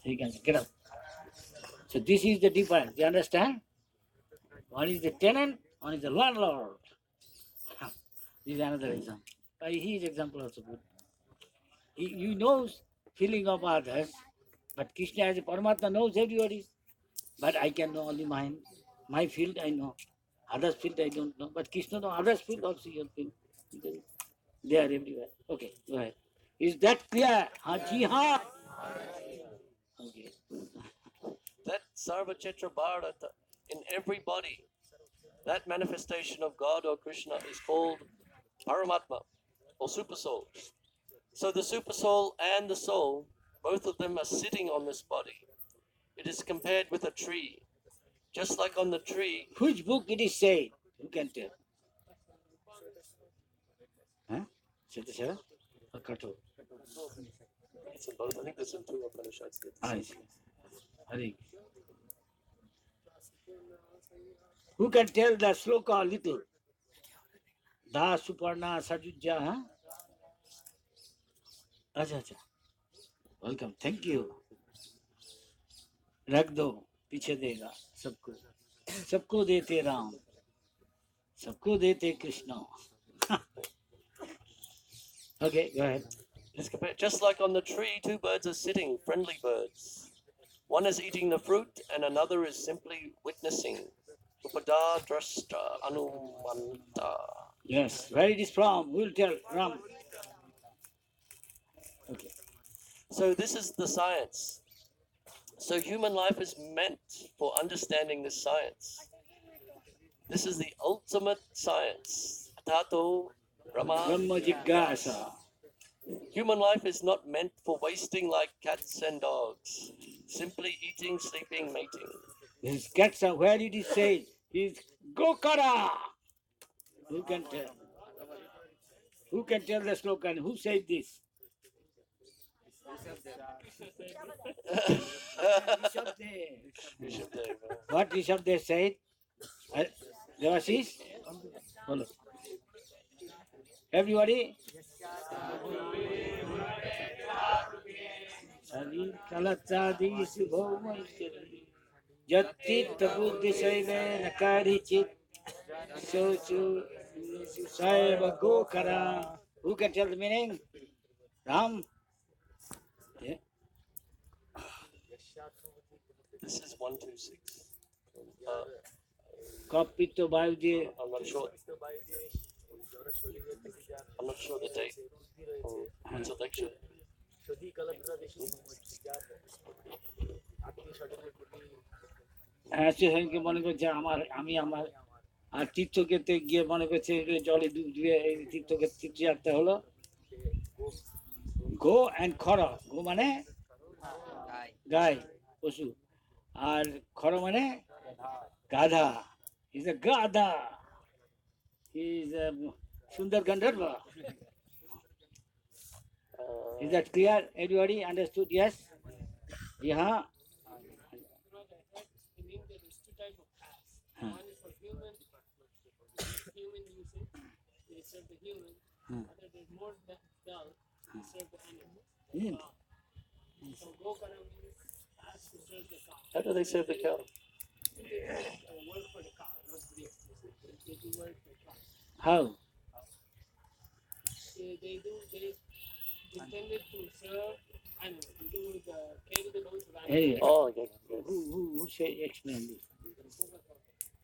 he can get up. So this is the difference. You understand? One is the tenant, one is the landlord. This is another example. His example also good. He knows feeling of others, but Krishna as a Paramatma knows everybody. But I can know only mine. My field I know. Others field I don't know. But Krishna knows others field also your field. They are everywhere. Okay, go ahead. Is that clear? Ji ha. Okay. That Sarvachetra Bharata in every body, that manifestation of God or Krishna is called Paramatma or Super Soul. So the Super Soul and the Soul, both of them are sitting on this body. It is compared with a tree. Just like on the tree. Which book it is said? Who can tell? Huh? Shara? Or Kato? It's in both. I think there's in two Upanishads. I see. Hari. Who can tell the sloka a little? Da Suparna Sajujja, huh? Acha, acha. Welcome. Thank you. रख दो पीछे देगा सबको सबको देते राम सबको देते Krishna Okay, go ahead. Just like on the tree, two birds are sitting, friendly birds. One is eating the fruit and another is simply witnessing. Upada drashta anumanta. Yes, where it is from? We'll tell Ram. Okay. So this is the science. So human life is meant for understanding this science. This is the ultimate science. Tato Brahma Brahma Jigyasa. Human life is not meant for wasting like cats and dogs, simply eating, sleeping, mating. His cats are where it is said. He's Gokara. Who can tell? Who can tell the slogan? Who said this? What Rishabdev said? Devashish? Follow. Everybody? शरीर कलचादि यत्चित्त बुद्धि Shelley न कारिचित सोचु सैव गोकरा. Who can tell the meaning? Ram? Yeah. This is 126. Copy to Bhavji. I'm not sure. I'm not sure the date. It's a lecture. সেখানকে মনে করছে আমি আমার আর তীর্থক্ষেত্রে গিয়ে মনে করছে জলে ডুব দিয়ে তীর্থক্ষেত্রে তীর্থযাত্রা হলো গো অ্যান্ড খর. গো মানে গাই পশু আর খর মানে গাধা. ইজ এ গাধা. ইজ সুন্দর গন্ধর্ব. Is that clear? Everybody understood? Yes? Yeah. In India, there's two types of castes. One is for human usage. They serve the human. Other, there's more dull. They serve the animals. So Gokara means caste to serve the cow. How do they serve the cow? They work for the cow, not for the explicit. They do work for the cow. How? They intended to serve animals. They do the carry the loads of animals. Hey, Oh, okay. who say explain this?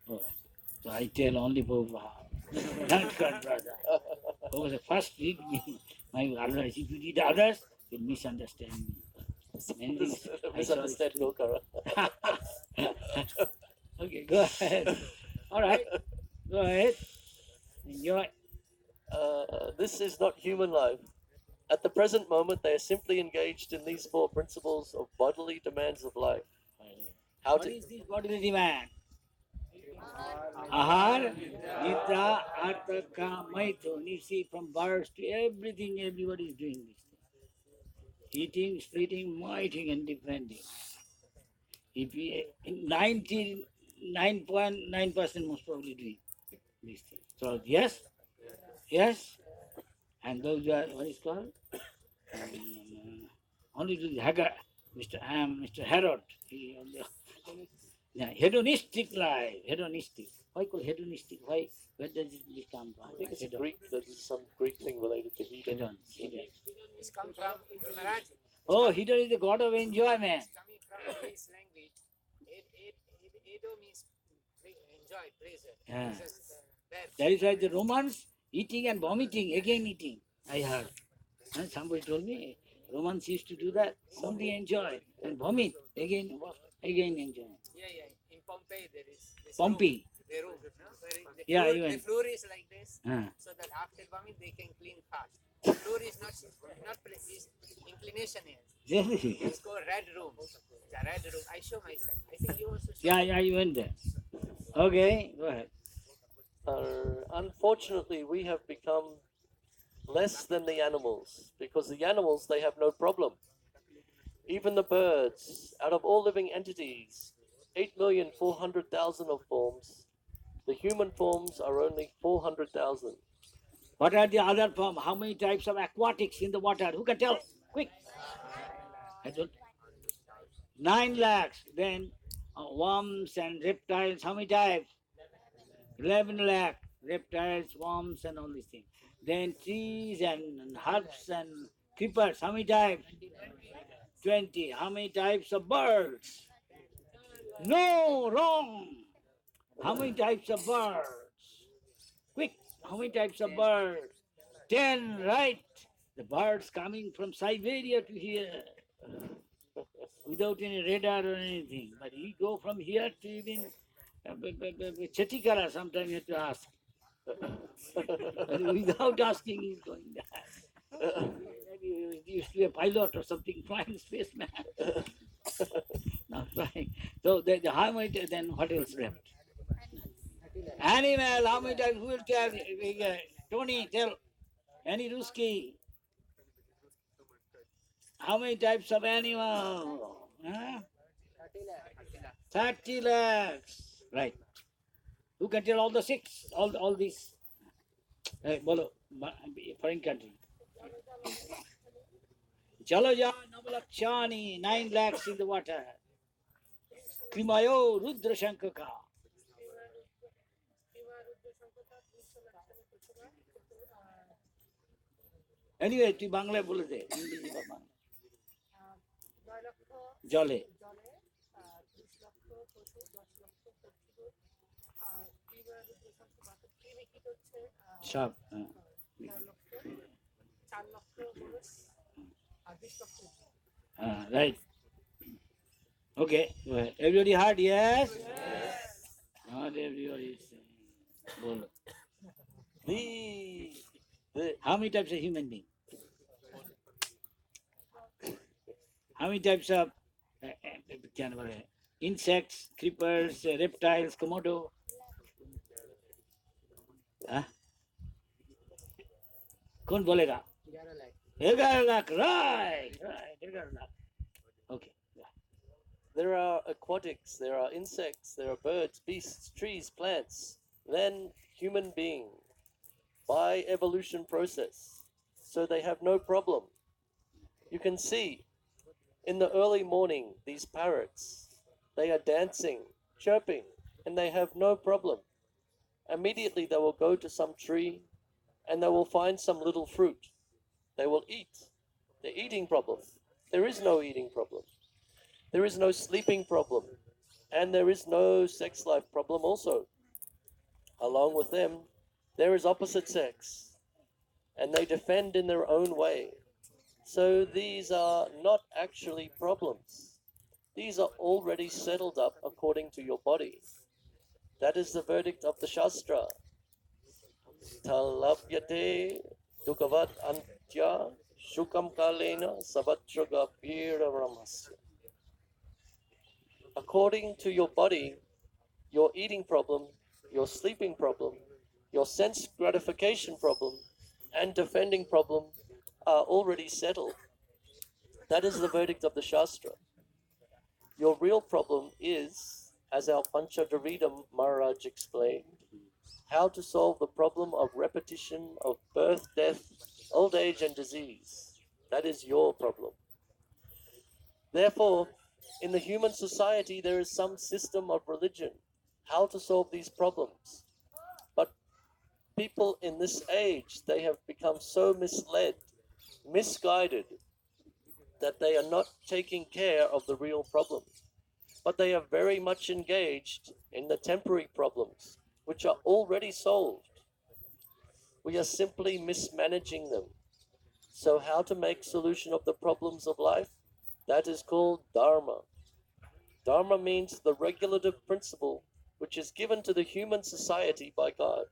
Oh, so I tell only Prabhupada. Not God, brother. Over the first read me, my otherwise if you read others, you'll misunderstand me. Misunderstand Gokara. Okay, go ahead. All right, go ahead. Enjoy. This is not human life. At the present moment, they are simply engaged in these four principles of bodily demands of life. What is this bodily demand? Ahar, Nidra, Artha, Kam, Maithun. You see, from birth to everything, everybody is doing this. Eating, sleeping, miting, and defending. If we 99.9% most probably doing these things. So yes, yes, and those who are what is called only do the hagar. Mr. Herod. Yeah, hedonistic life. Hedonistic. Why called hedonistic? Why? Where does it come from? I think it's a Hedon. Greek. There's some Greek thing related to hedon. Hedon. Hedon. It's come from Maharaj. Oh, hedon is the god of enjoyment. It's coming from his language. Edo means enjoy, pleasure. Yeah. It's just, That is why the Romans eating and vomiting, again eating. I heard. Somebody told me Romans used to do that. Only enjoy and vomit. Again enjoy. yeah. In Pompeii, there is this Pompeii. Room, the room, no? Where the Yeah, floor, even. the floor is like this, Ah. so that after vomit they can clean fast. The floor is not is inclination here. Really? It's called red room. The red room. I show myself. I think you also show. Yeah, you went there. Okay, go ahead. Unfortunately, we have become less than the animals because the animals, they have no problem. Even the birds, out of all living entities, 8,400,000 of forms, the human forms are only 400,000. What are the other form? How many types of aquatics in the water? Who can tell? Quick. I don't. 9 lakhs. Then worms and reptiles. How many types? 11 lakh. Reptiles, worms, and all these things. Then trees and herbs and creepers. How many types? 20. How many types of birds? No, wrong. How many types of birds? Quick. How many types of birds? 10, right? The birds coming from Siberia to here without any radar or anything. But he go from here to even Chetikara, sometimes you have to ask. Without asking, he's going there. Maybe he used to be a pilot or something, flying spaceman. Not flying. So how many, then what else left? Animal, how many times? Who will tell? Tony, tell. Any Ruski? How many types of animal? Huh? 30 lakhs. Right. Who can tell all the six? All these? Hey, bolo, foreign country. Jalaja Namalakshani, 9 lakhs in the water. Krimayo Rudra Shankaka. Anyway, তুই বাংলায় বলে দে ইংরেজি বা বাংলা জলে সব right. Okay, go ahead. Everybody heard? Yes? Not everybody is saying. Bolo. How many types of human being? How many types of insects, creepers, reptiles, komodo? Huh? कौन बोलेगा? 11 lakh. Right. 11 lakh. Okay. There are aquatics, there are insects, there are birds, beasts, trees, plants, then human being by evolution process. So they have no problem. You can see in the early morning, these parrots, they are dancing, chirping, and they have no problem. Immediately they will go to some tree and they will find some little fruit. They will eat. The eating problem. There is no eating problem. There is no sleeping problem. And there is no sex life problem also. Along with them, there is opposite sex. And they defend in their own way. So these are not actually problems. These are already settled up according to your body. That is the verdict of the Shastra. Talapyate dukavat antya shukam kalena savatraga ramasya. According to your body, your eating problem, your sleeping problem, your sense gratification problem, and defending problem are already settled. That is the verdict of the Shastra. Your real problem is, as our Panchadrividam Maharaj explained, how to solve the problem of repetition of birth, death, old age, and disease. That is your problem. Therefore, in the human society, there is some system of religion, how to solve these problems. But people in this age, they have become so misled, misguided, that they are not taking care of the real problems. But they are very much engaged in the temporary problems, which are already solved. We are simply mismanaging them. So how to make solution of the problems of life? That is called Dharma. Dharma means the regulative principle which is given to the human society by God.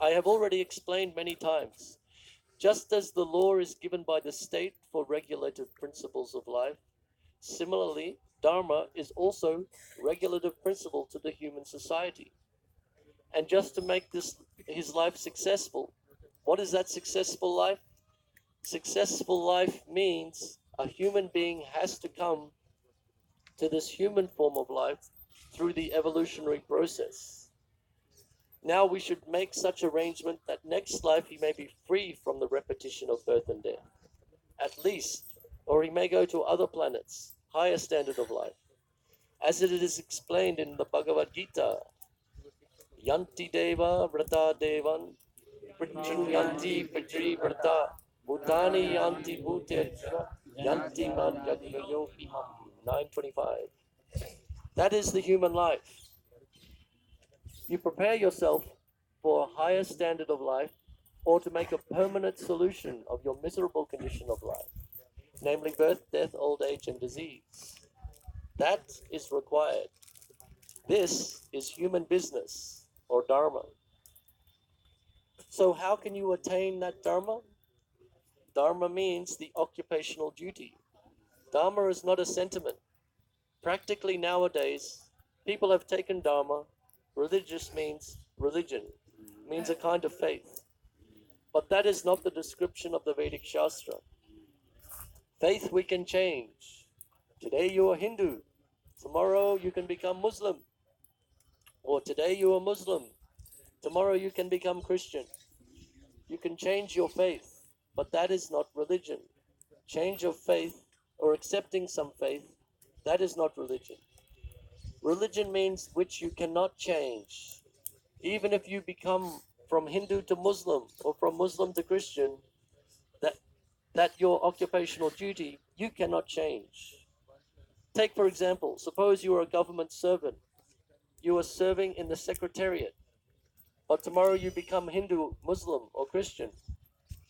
I have already explained many times. Just as the law is given by the state for regulative principles of life, similarly, Dharma is also regulative principle to the human society. And just to make his life successful, what is that successful life? Successful life means a human being has to come to this human form of life through the evolutionary process. Now we should make such arrangement that next life he may be free from the repetition of birth and death, at least, or he may go to other planets, higher standard of life. As it is explained in the Bhagavad Gita, Yanti Deva Vrata Devan Yanti Pitri Vrata Bhutani Yanti Bhutetra Yanti Man Yagyopi 925. That is the human life. You prepare yourself for a higher standard of life or to make a permanent solution of your miserable condition of life, namely birth, death, old age, and disease. That is required. This is human business or dharma. So how can you attain that dharma? Dharma means the occupational duty. Dharma is not a sentiment. Practically nowadays, people have taken dharma, religious means religion, means a kind of faith. But that is not the description of the Vedic Shastra. Faith we can change. Today you are Hindu, tomorrow you can become Muslim. Or today you are Muslim, tomorrow you can become Christian. You can change your faith, but that is not religion. Change of faith or accepting some faith, that is not religion. Religion means which you cannot change. Even if you become from Hindu to Muslim or from Muslim to Christian, that your occupational duty you cannot change. Take for example, suppose you are a government servant. You are serving in the secretariat, but tomorrow you become Hindu, Muslim, or Christian.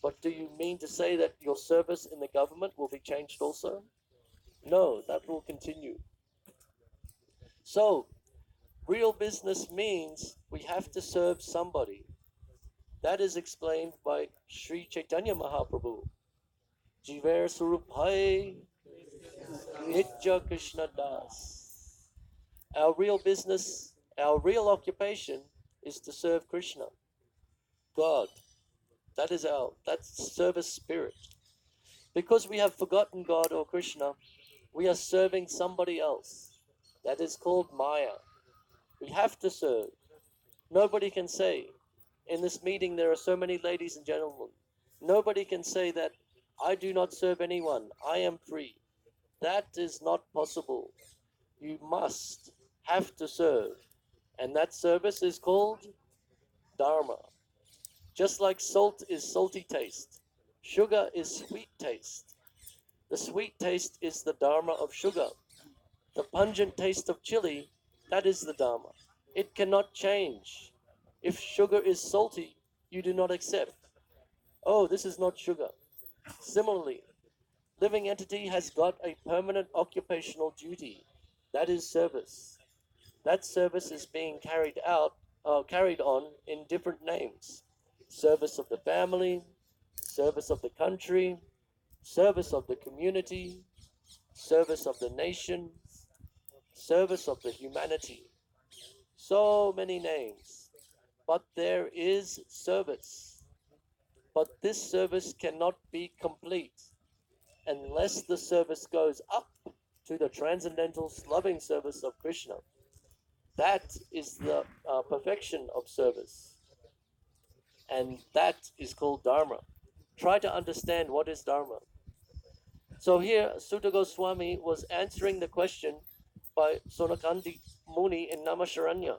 But do you mean to say that your service in the government will be changed also? No, that will continue. So, real business means we have to serve somebody. That is explained by Sri Chaitanya Mahaprabhu. Jiver Surup Hai Nitya Krishna Das. Our real business, our real occupation is to serve Krishna, God. That's service spirit. Because we have forgotten God or Krishna, we are serving somebody else. That is called Maya. We have to serve. Nobody can say, in this meeting there are so many ladies and gentlemen, nobody can say that I do not serve anyone, I am free. That is not possible. You have to serve. And that service is called Dharma. Just like salt is salty taste, sugar is sweet taste. The sweet taste is the Dharma of sugar. The pungent taste of chili, that is the Dharma. It cannot change. If sugar is salty, you do not accept. Oh, this is not sugar. Similarly, living entity has got a permanent occupational duty. That is service. That service is being carried on in different names. Service of the family, service of the country, service of the community, service of the nation, service of the humanity. So many names. But there is service. But this service cannot be complete unless the service goes up to the transcendental loving service of Krishna. That is the perfection of service. And that is called Dharma. Try to understand what is Dharma. So here, Sutta Goswami was answering the question by Sonakandi Muni in Namasharanya.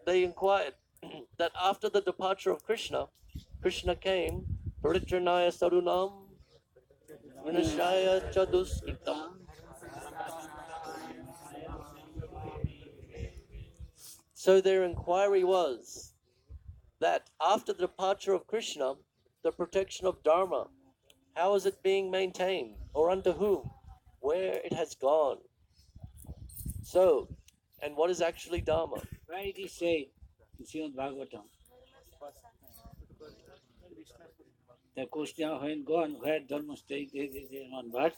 They inquired that after the departure of Krishna, Krishna came, Paritranaya Sarunam, Vinashaya Chaduskritam. So their inquiry was that after the departure of Krishna, the protection of Dharma, how is it being maintained, or unto whom, where it has gone? So, and what is actually Dharma? Where it is said in Srimad Bhagavatam, the question when gone, where dharma stays, they on but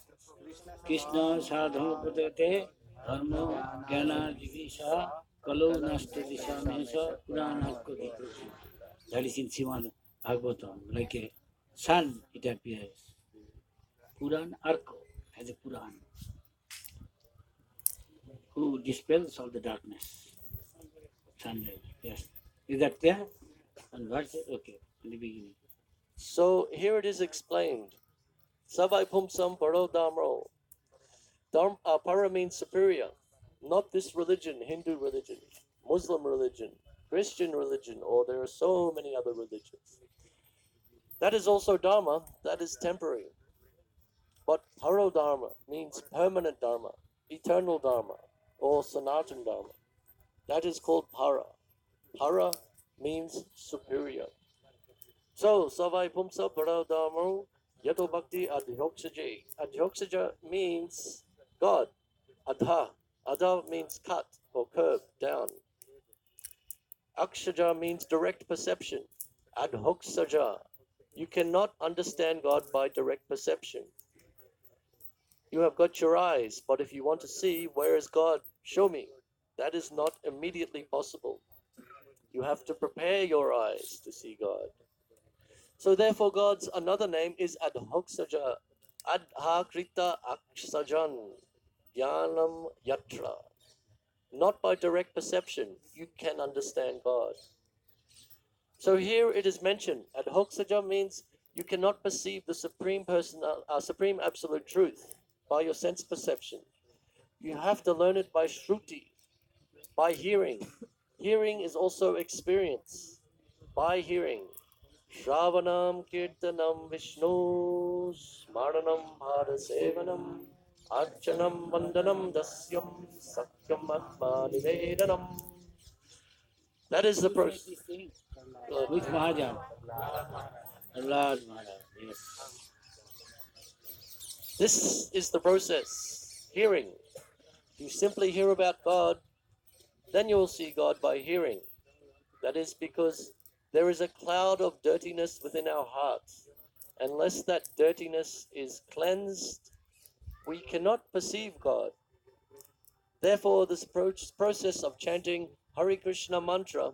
Krishna sadhana putate dharma jnana jivisha kalo nasta disha mesa purana kodito. That is in Srimad Bhagavatam, like a sun it appears. Puran Arko as a Puran, who dispels all the darkness. Sunday, yes. Is that there? And what's it? Okay, in the beginning. So here it is explained. Savai pumsam paro dhamro. Para means superior, not this religion, Hindu religion, Muslim religion, Christian religion, or there are so many other religions. That is also Dharma, that is temporary. But Paro Dharma means permanent Dharma, eternal Dharma, or Sanatan Dharma. That is called Para. Para means superior. So, Savai Pumsa Para Dharma Yato Bhakti Adhyoksaja. Adhyoksaja means God. Adha. Adha means cut or curve, down. Akshaja means direct perception. Adhoksaja. You cannot understand God by direct perception. You have got your eyes, but if you want to see where is God, show me. That is not immediately possible. You have to prepare your eyes to see God. So therefore God's another name is Adhoksaja. Adhakrita Aksajan. Jnanam Yatra. Not by direct perception, you can understand God. So here it is mentioned, Adhoksaja means you cannot perceive the supreme supreme absolute truth by your sense perception. You have to learn it by shruti, by hearing. Hearing is also experience, by hearing. Shravanam Kirtanam Vishnu Smaranam Bhadasevanam Archanam Vandanam Dasyam Sakyam Atma Nivedanam. That is the process. Which Mahajan? Lord Maharaj, yes. This is the process. Hearing. You simply hear about God, then you will see God by hearing. That is because there is a cloud of dirtiness within our hearts. Unless that dirtiness is cleansed, we cannot perceive God. Therefore, this process of chanting Hare Krishna mantra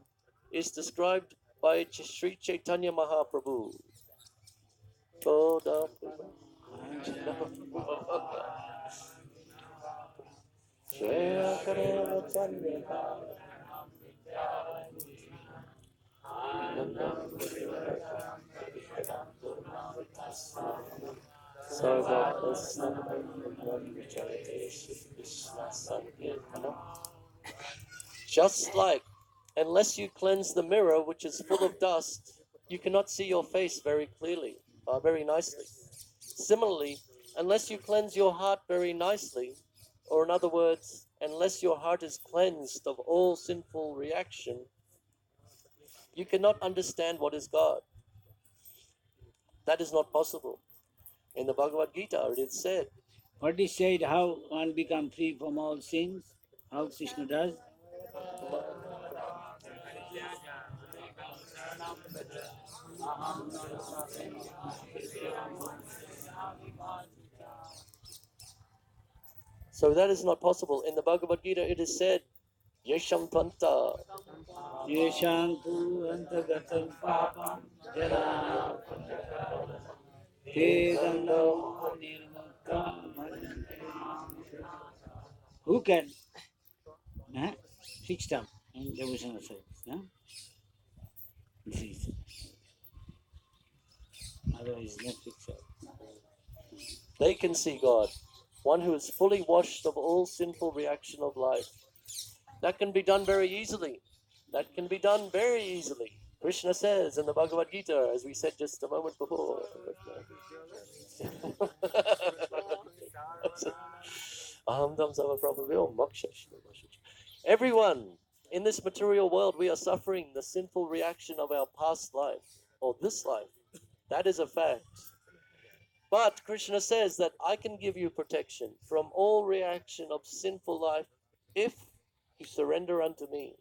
is described by Sri Chaitanya Mahaprabhu. Just like, unless you cleanse the mirror, which is full of dust, you cannot see your face very clearly, very nicely. Similarly, unless you cleanse your heart very nicely, or in other words, unless your heart is cleansed of all sinful reaction, you cannot understand what is God. That is not possible. In the Bhagavad Gita, it is said, What is said, how one become free from all sins, how Krishna does. so that is not possible. In the Bhagavad Gita, it is said, Yesham Tvanta. Yeshang tu antagatam papam jana te dandam nirmuktam bhajante. Who can fix them in devotional service? This is otherwise not fixed. They can see God, one who is fully washed of all sinful reaction of life. That can be done very easily. That can be done very easily. Krishna says in the Bhagavad Gita, as we said just a moment before. Everyone in this material world, we are suffering the sinful reaction of our past life or this life. That is a fact. But Krishna says that I can give you protection from all reaction of sinful life if you surrender unto me.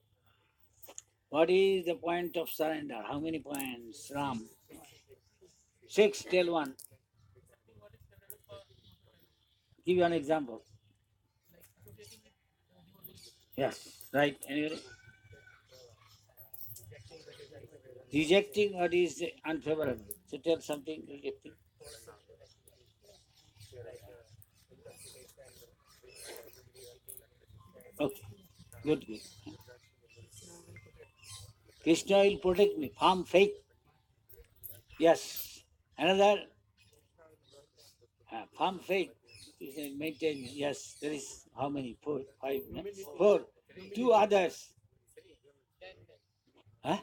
What is the point of surrender? How many points, Ram? 6, tell one. Give you an example. Yes, right. Anybody? Rejecting what is unfavorable. So tell something rejecting. Okay, good, good. Krishna will protect me. Firm faith. Yes. Another firm faith. Krishna will maintain me. Yes, there is how many? 4, 5, no? 4. 2 others. Huh?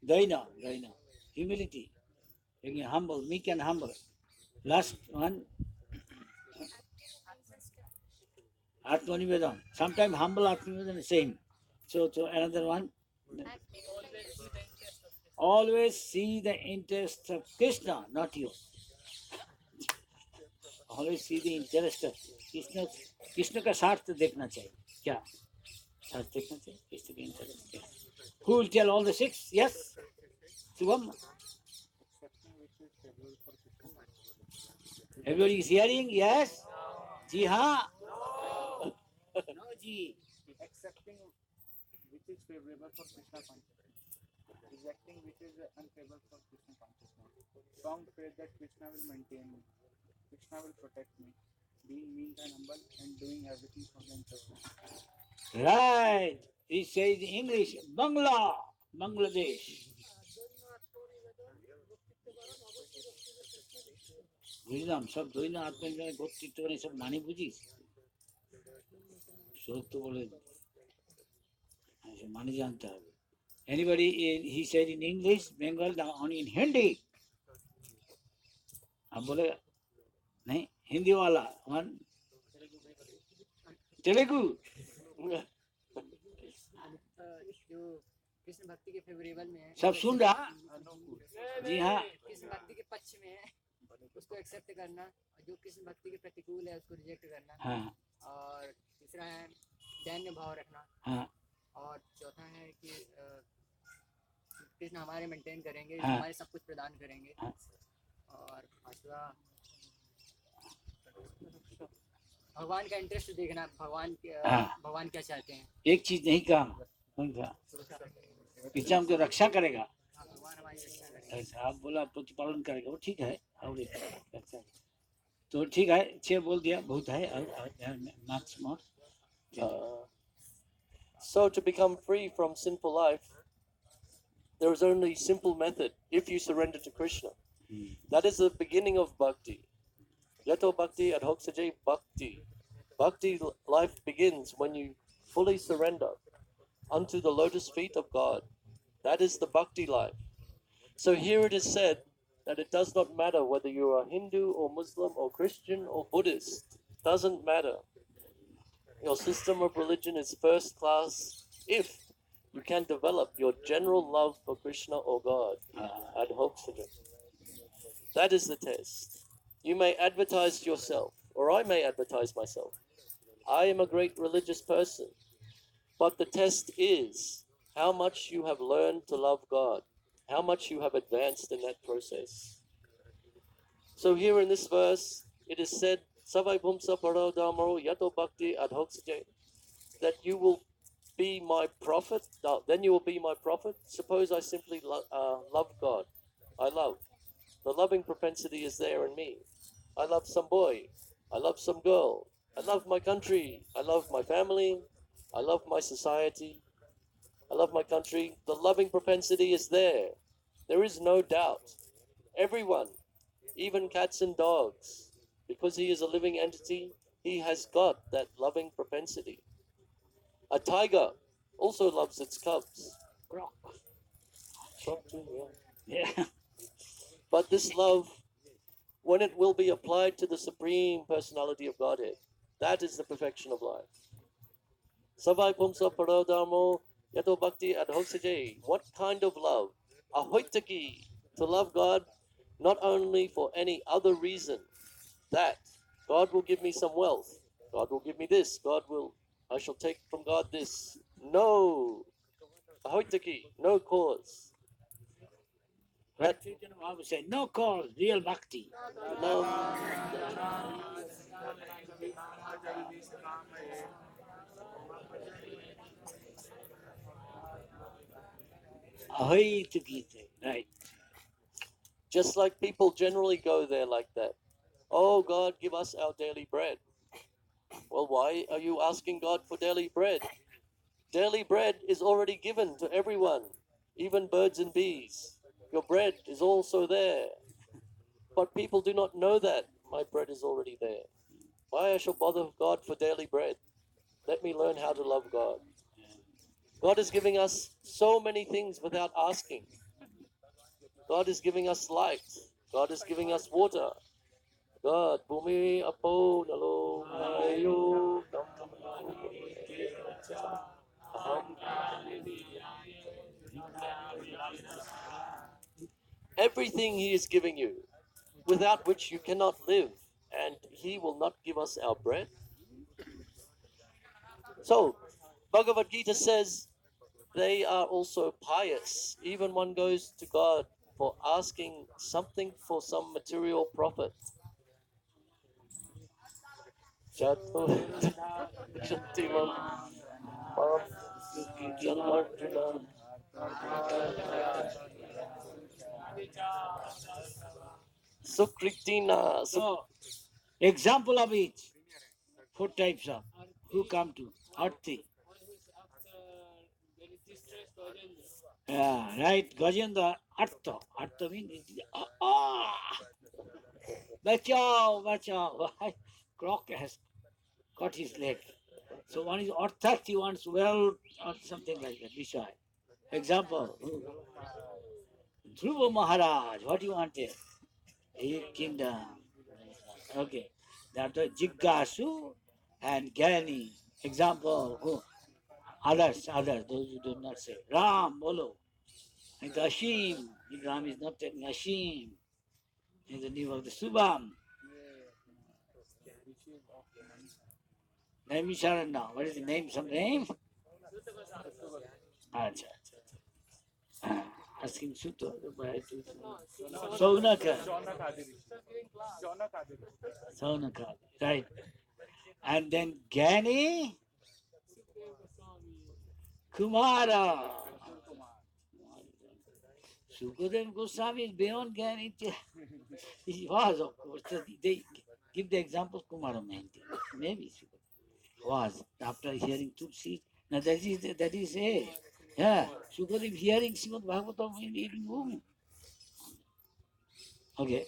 Daina, Daina. Humility. Being humble, meek and humble. Last one, Atmanivedan. Sometimes humble Atmanivedan is same. So another one, always see the interest of Krishna, not you. Always see the interest of Krishna. Krishna का स्वार्थ देखना चाहिए क्या स्वार्थ देखना चाहिए कृष्ण के interest क्या Who will tell all the 6? Yes? Shubham? Everybody is hearing? Yes? जी हाँ? No ji. Accepting which is favorable for Krishna consciousness, rejecting which is unfavorable for Krishna consciousness. Strong faith that Krishna will maintain me, Krishna will protect me, being meek and humble and doing everything for the interest. Right. He says in English, Bangladesh. বুঝলাম সব দৈন আত্মনির্ভর কর্তৃত্ব মানে সব মানে বুঝিস সত্য বলে মানে জানতে হবে anybody he said in English Bengal only in Hindi अब बोले नहीं हिंदी वाला वन तेलुगु जो कृष्ण भक्ति के फेवरेबल में है सब सुन रहा जी हाँ कृष्ण भक्ति के पक्ष में है उसको एक्सेप्ट करना और जो कृष्ण भक्ति के प्रतिकूल है उसको रिजेक्ट करना हाँ और तीसरा है दैन्य भाव रखना हाँ और चौथा है कि कृष्ण हमारे मेंटेन करेंगे हाँ। हमारे सब कुछ प्रदान करेंगे हाँ। और पांचवा भगवान का इंटरेस्ट देखना भगवान क्या चाहते हैं एक चीज नहीं कहा कौन सा पीछे हमको रक्षा करेगा भगवान हमारी रक्षा करेंगे ऐसा आप बोला प्रतिपालन करेगा वो ठीक है और तो ठीक है 6 बोल दिया बहुत है और marks more So to become free from sinful life, there is only simple method if you surrender to Krishna. That is the beginning of bhakti. Yato bhakti adhoksajay bhakti. Bhakti life begins when you fully surrender unto the lotus feet of God. That is the bhakti life. So here it is said that it does not matter whether you are Hindu or Muslim or Christian or Buddhist. Doesn't matter. Your system of religion is first class if you can develop your general love for Krishna or God. Adhoksajay. That is the test. You may advertise yourself, or I may advertise myself. I am a great religious person. But the test is how much you have learned to love God, how much you have advanced in that process. So here in this verse, it is said, Savai Bhumsa Paro Damaro Yato Bhakti Adhoksajay, that you will be my prophet, then you will be my prophet. Suppose I simply love God. I love. The loving propensity is there in me. I love some boy. I love some girl. I love my country. I love my family. I love my society. I love my country. The loving propensity is there. There is no doubt. Everyone even cats and dogs. Because he is a living entity, he has got that loving propensity. A tiger also loves its cubs. Croc. Frog too, yeah. Yeah. But this love, when it will be applied to the Supreme Personality of Godhead, that is the perfection of life. Savai pumsa parodamo yato bhakti adhoksajay. What kind of love? Ahoitaki, to love God not only for any other reason, that God will give me some wealth, God will give me this, I shall take from God this. No, ahoitaki, no cause. Right? I would say no cause, real bhakti. Love. Ahoy to Gita. Right. Just like people generally go there like that. Oh, God, give us our daily bread. Well, why are you asking God for daily bread? Daily bread is already given to everyone, even birds and bees. Your bread is also there. But people do not know that my bread is already there. Why I shall bother God for daily bread? Let me learn how to love God. God is giving us so many things without asking. God is giving us light. God is giving us water. God, bumi apo nalo ayo everything He is giving you, without which you cannot live, and He will not give us our bread. So, Bhagavad Gita says they are also pious. Even one goes to God for asking something for some material profit. Sukritina. So, example of each. 4 types of who come to Arti. One who is after very distressed Gajendra. Yeah, right. Gajendra Artha. Artha means bachao, bachao. Croc has got his leg. So one is Arthat, he wants well or something like that. Vishai. Example. Dhruva Maharaj, what you wanted? A kingdom. Okay. That was Jiggasu and Gyani. Example. Who? Others, those who do not say. Ram, Bolo. And Ashim. Ram is not telling Ashim. In the name of the Subham. Name now. What is the name? Some name? Acha. Asking Sutta. Saunaka. Saunaka. Right. And then Gani Kumara. Sukadev Goswami is beyond Gani. He was, of course. So they give the example Kumara Mahanti. Maybe Sukadev was after hearing Tulsi. Now that is a yeah. Sukadev hearing Srimad Bhagavatam in womb. Okay.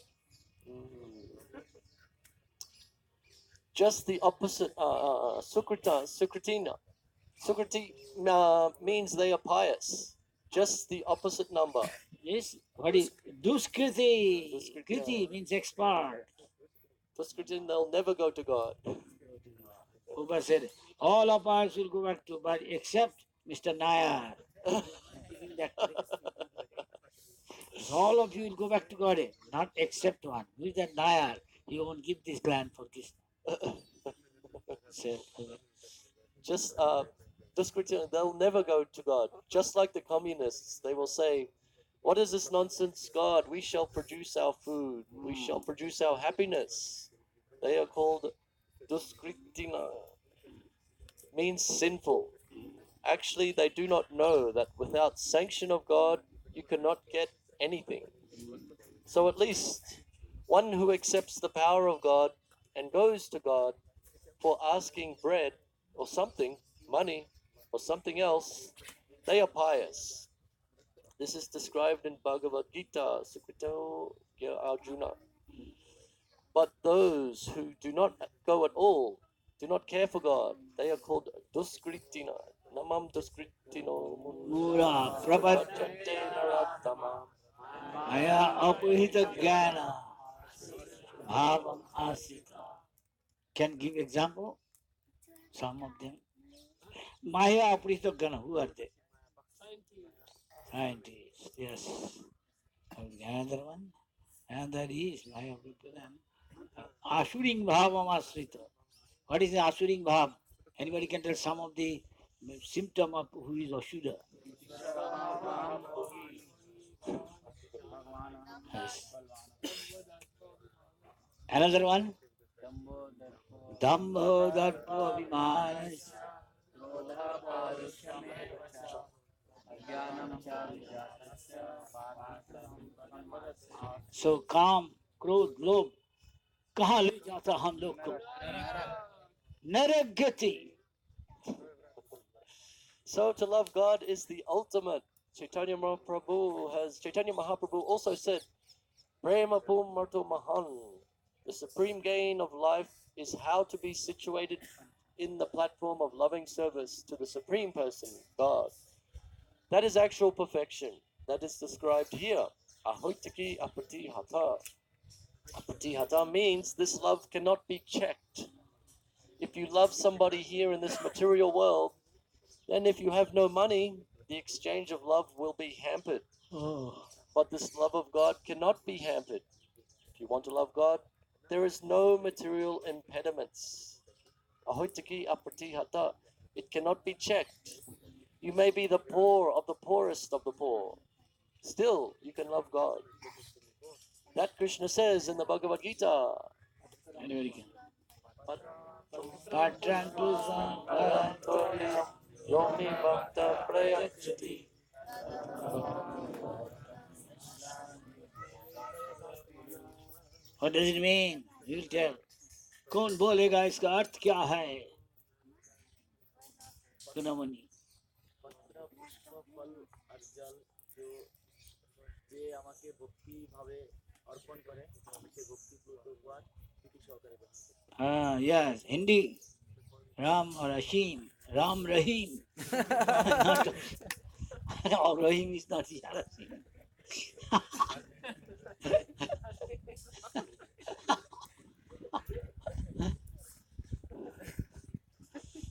Just the opposite. Sukritina. Sukriti means they are pious. Just the opposite number. Yes. What is Duskriti? Duskriti. Kriti means expert. Duskritin, they'll never go to God. Upa said, all of us will go back to, but except Mr. Nayar. Isn't that correct? All of you will go back to God, not except one. Who is that Nayar? He won't give this land for Krishna. Said, Just Duskritin, they'll never go to God. Just like the communists, they will say, "What is this nonsense, God? We shall produce our food. We shall produce our happiness." They are called Duskritina. Means sinful. Actually, they do not know that without sanction of God, you cannot get anything. So at least one who accepts the power of God and goes to God for asking bread or something, money or something else, they are pious. This is described in Bhagavad Gita, Sukrito Arjuna. But those who do not go at all, do not care for God, they are called duskritina. Namam duskritino Pura prapat maya apurita jnana bhavam asita. Can give example? Some of them. Maya apurita jnana, who are they? Scientists, yes. Another one. And that is Maya apurita jnana. Asuring bhavam asrita. What is the asuring bhav? Anybody can tell some of the symptom of who is Ashura? Yes. Another one? Dhammo darpo abhiman. So काम क्रोध लोभ कहाँ ले जाता हम लोग को? नरक गति. So to love God is the ultimate. Chaitanya Mahaprabhu also said, Prema Pumarto Mahan. The supreme gain of life is how to be situated in the platform of loving service to the Supreme Person, God. That is actual perfection. That is described here. Ahoitaki apratihata. Apratihata means this love cannot be checked. If you love somebody here in this material world, then if you have no money, the exchange of love will be hampered. Oh. But this love of God cannot be hampered. If you want to love God, there is no material impediments. Ahoitaki apratihata. It cannot be checked. You may be the poor of the poorest of the poor. Still, you can love God. That Krishna says in the Bhagavad Gita. Anybody can. Patrantu samparantoya Yomi Bhakta Prayachati. What does it mean? You will tell. कौन बोलेगा इसका अर्थ क्या है? गुनामणि. हाँ, yes, Hindi. Ram or Ashim. Ram Rahim. Not, or Rahim is not Ashim.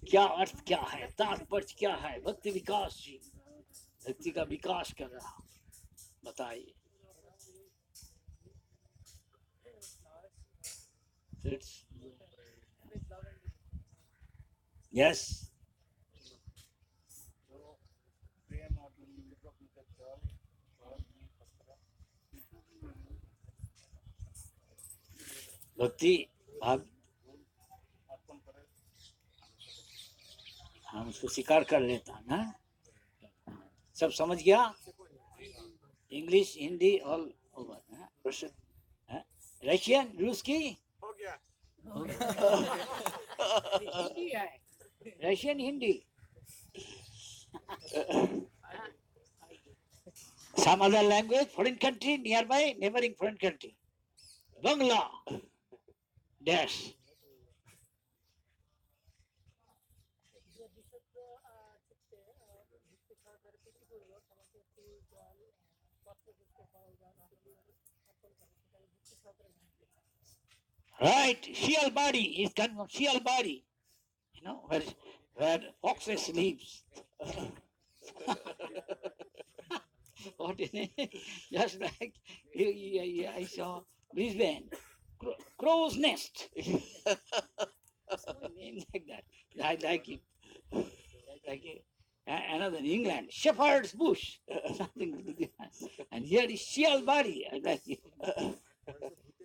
क्या अर्थ क्या है? तात्पर्य क्या है? भक्ति विकास जी भक्ति का विकास कर रहा, बताइए. Yes. भक्ति भाव हम उसको स्वीकार कर लेता ना. सब समझ गया? English Hindi all over. Russian रूसी हिंदी है. Russian Hindi. Some other language, foreign country, nearby, neighboring foreign country. Bangla. Dash. Right, sheol body is kind of sheol body, you know, where foxes lives. What is it? Just like I saw Brisbane, crow's nest. Name like that. I like it. Like it. Another England, shepherd's bush, something. And here is sheol body. I like it.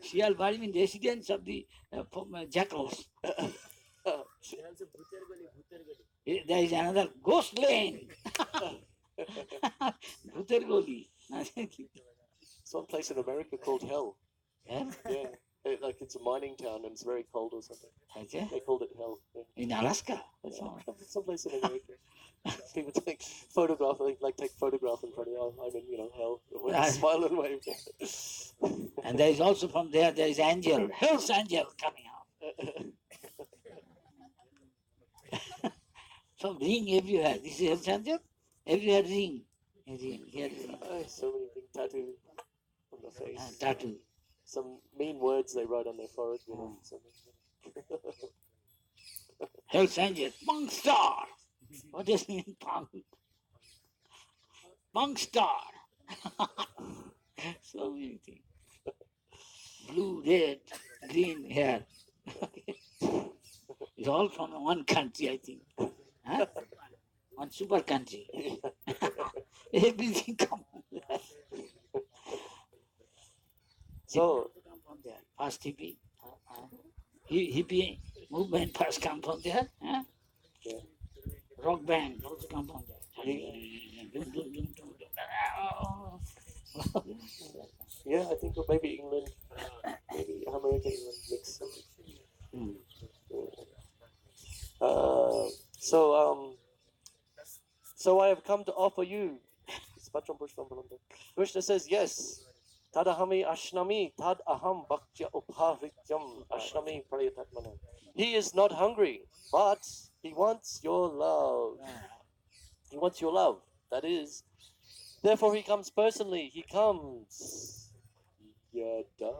Sheol body means residence of the jackals. There is another ghost lane. Bhutargoli. Some place in America called Hell. Yeah? Yeah. Like it's a mining town and it's very cold or something. Okay. They called it hell. In Alaska. That's all. Someplace in America. People take photograph, like take photograph in front of I'm in hell. Smile and wave. And there is also from there is angel, hell's angel coming out. So ring everywhere. This is hell's angel. Everywhere ring. Ring. Here ring. So many things tattooed on the face. Tattoo. Some mean words they write on their forehead. Hell's angel. Punk star. What does it mean punk? Punk star. So many things. Blue, red, green hair. It's all from one country, I think. Huh? One super country. Everything comes from there. So, Come from there. First hippie. Hippie movement first come from there. Huh? Yeah. Rock band also come from there. yeah, I think maybe England, maybe America, England mix. So I have come to offer you. Krishna says, yes. Tadahami ashnami tad aham bhaktya uphavityam ashnami prayatatmana. He is not hungry, but he wants your love. He wants your love. That is, therefore he comes personally. He comes. Yada.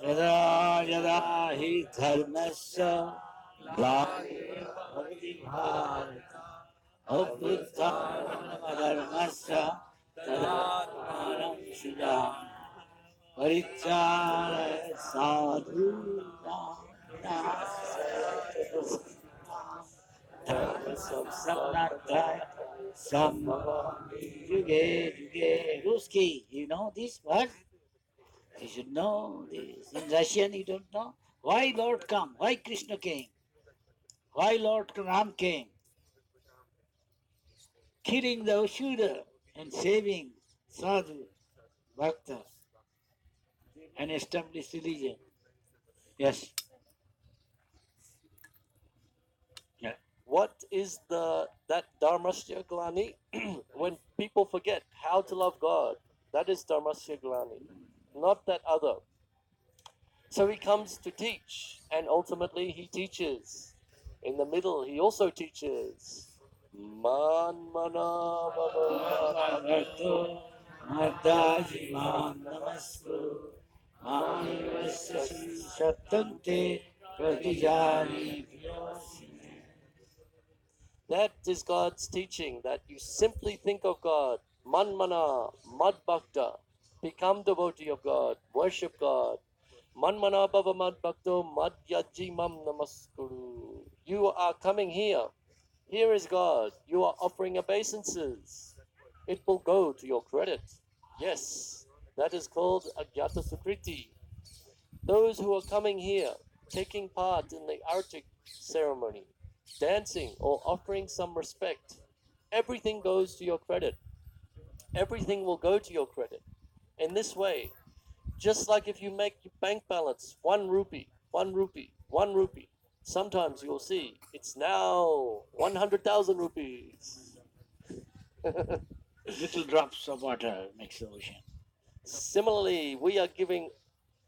Yada yada hi dharmasya bhakti Abhuddha dharmasya tadatmanam sida Parichaya sadhu Samnataya Samavami Yuge Yuge Ruski, you know this word? You should know this. In Russian you don't know? Why Lord come? Why Krishna came? Why Lord Ram came? Killing the Ashura and saving sadhu, bhakta, and establish religion. Yes. Yeah. What is that dharmasya glani? When people forget how to love God, that is dharmasya glani, not that other. So he comes to teach, and ultimately he teaches. In the middle, he also teaches. Man mana Bhagavato Madajivam Namastu Manivasya Shatante Pratijani That is God's teaching, that you simply think of God. Manmana, mad bhakta. Become devotee of God. Worship God. Manmana bhava mad bhakto mad yaji mam namaskuru. You are coming here. Here is God. You are offering obeisances. It will go to your credit. Yes, that is called Agyata Sukriti. Those who are coming here, taking part in the Arctic ceremony, dancing or offering some respect, everything goes to your credit. Everything will go to your credit. In this way, just like if you make your bank balance 1 rupee, 1 rupee, 1 rupee, sometimes you'll see it's now 100,000 rupees. Little drops of water makes the ocean. Similarly, we are giving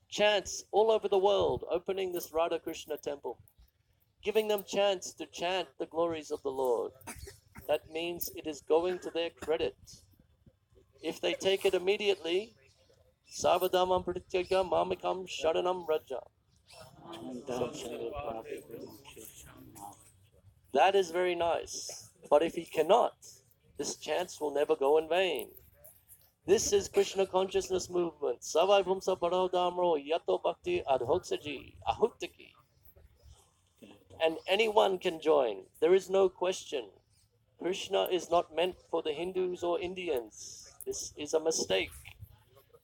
chants all over the world, opening this Radha Krishna temple, giving them chance to chant the glories of the Lord. That means it is going to their credit. If they take it immediately, Savadamam Prityaga Mamikam Sharanam Raja. That is very nice. But if he cannot, this chance will never go in vain. This is Krishna consciousness movement. Savai Bhumsa Paradamro Yato Bhakti Adhoksaji Ahuttaki. And anyone can join. There is no question. Krishna is not meant for the Hindus or Indians. This is a mistake.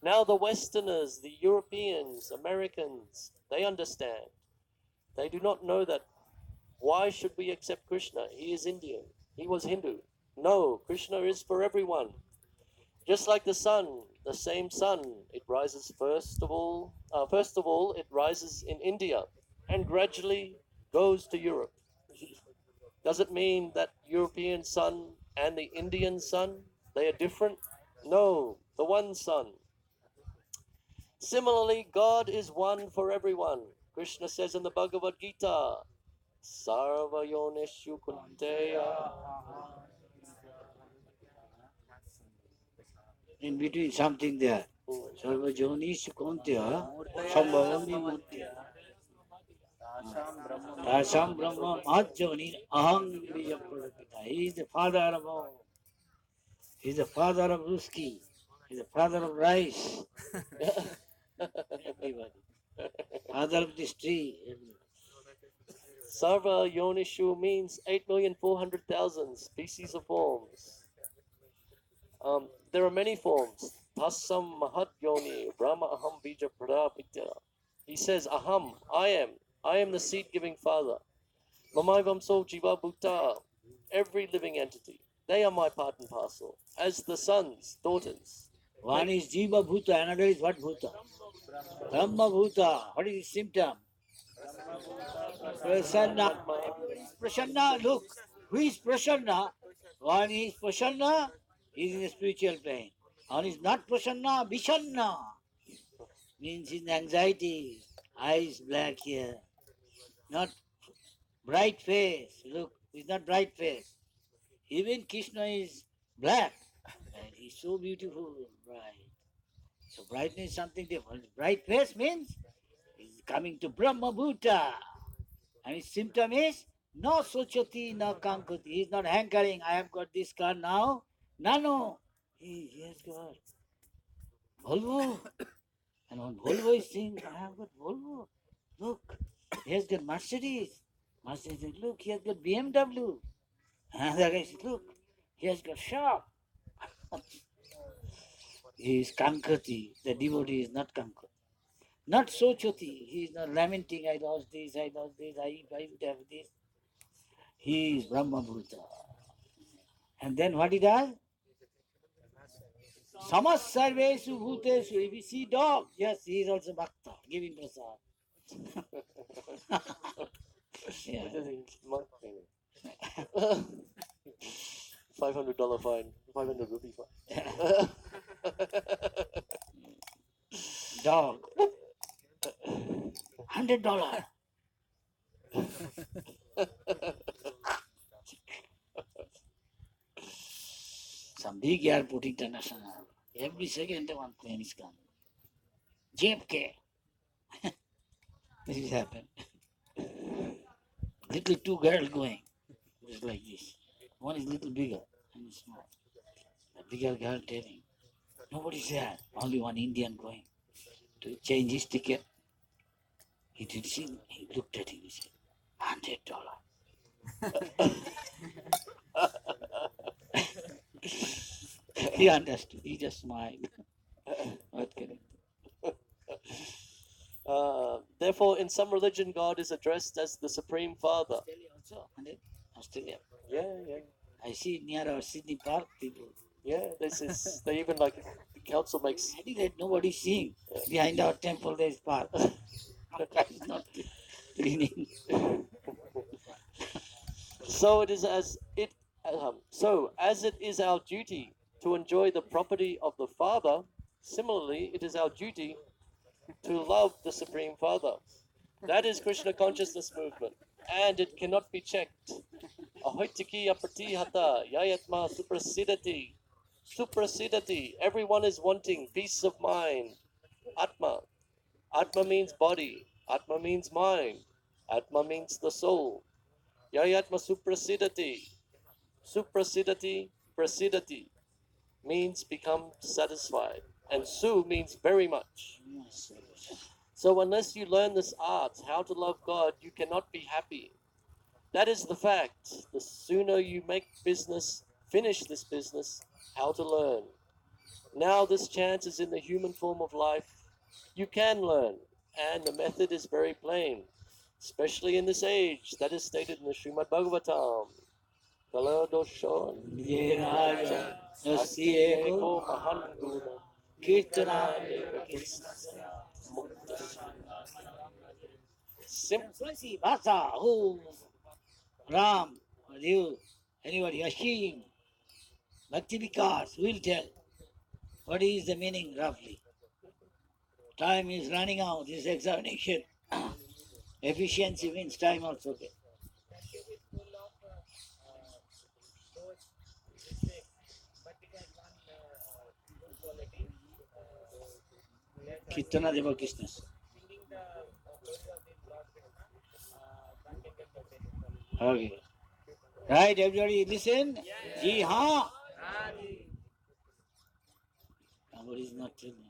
Now the Westerners, the Europeans, Americans, they understand. They do not know that. Why should we accept Krishna? He is Indian. He was Hindu. No, Krishna is for everyone. Just like the sun, the same sun, it rises first of all, it rises in India and gradually goes to Europe. Does it mean that European sun and the Indian sun, they are different? No, the one sun. Similarly, God is one for everyone. Krishna says in the Bhagavad Gita, Sarva Yoneshu Kunteya. In between something there. Sarva Jonish Kontya Sambhavami Murtya. Tasam Brahma Madhyoni Aham Bija Pradapita. He is the father of all. He is the father of Ruski. He is the father of rice. Everybody. Father of this tree. Everybody. Sarva Yonishu means 8,400,000 species of forms. There are many forms. Tasam Mahat Yoni Brahma Aham Bija Pradapita. He says, Aham, I am the seed giving father. Mamaivam So Jiva Bhuta, every living entity. They are my part and parcel, as the sons, daughters. One is Jiva Bhuta, another is what Bhuta? Brahma Bhuta. What is the symptom? Prasanna. Everybody is Prasanna. Look, who is Prasanna? One is Prasanna, he is in the spiritual plane. One is not Prasanna, Vishanna. Means in anxiety, eyes black here. Not bright face. Look, he's not bright face. Even Krishna is black. And he's so beautiful, bright. So brightness is something different. Bright face means he's coming to Brahma Bhuta. And his symptom is no sochati, no kankati. He's not hankering. I have got this car now. No. He has got Volvo. And when Volvo is saying, I have got Volvo. Look, he has got Mercedes. Mercedes says, look, he has got BMW. And the guy says, look, he has got shop. He is kankati. The devotee is not kankati. Not sochati. He is not lamenting, I lost this, I would have this. He is Brahma Bhuta. And then what he does? Samas sarvesu bhutesu. If you see dog, yes, he is also bhakta. Give him prasad. Yeah. $500 fine, 500 rupee fine. Dog. $100. Some big airport international. Every second one plane is coming. JFK. This is happened. Little two girls going. Just like this. One is little bigger and is small. The bigger girl telling, nobody's there. Only one Indian going to change his ticket. He did see, he looked at him, he said, $100. He understood. He just smiled. What can Therefore, in some religion, God is addressed as the Supreme Father. Australia also, Australia. Yeah. I see near our Sydney Park people. Yeah, this is, they even like, the council makes, That nobody's seeing. Behind our temple there is park. It's not cleaning. so it is as it, so as it is our duty to enjoy the property of the Father, similarly, it is our duty to love the Supreme Father. That is Krishna consciousness movement, and it cannot be checked. Ahoitiki apratihata yayatma suprasidati. Suprasidati. Everyone is wanting peace of mind. Atma. Atma means body. Atma means mind. Atma means the soul. Yayatma suprasidati. Suprasidati, prasidati means become satisfied. And su means very much. So unless you learn this art, how to love God, you cannot be happy. That is the fact. The sooner you make business, finish this business, how to learn. Now this chance is in the human form of life. You can learn, and the method is very plain, especially in this age. That is stated in the Srimad Bhagavatam. Kaladosho Asyeko Mahanduna Kirtana Swasi Bhasa, oh, Ram, you, anybody, Ashim, Bhakti Vikas, will tell what is the meaning roughly. Time is running out, this examination. Efficiency means time also. That is full of those mistakes, but it has one good quality. That Kirtana Deva Krishna. singing the glory of the Lord Krishna, one can get the benefit. Okay. Right, everybody listen? Ji haan. What is not telling?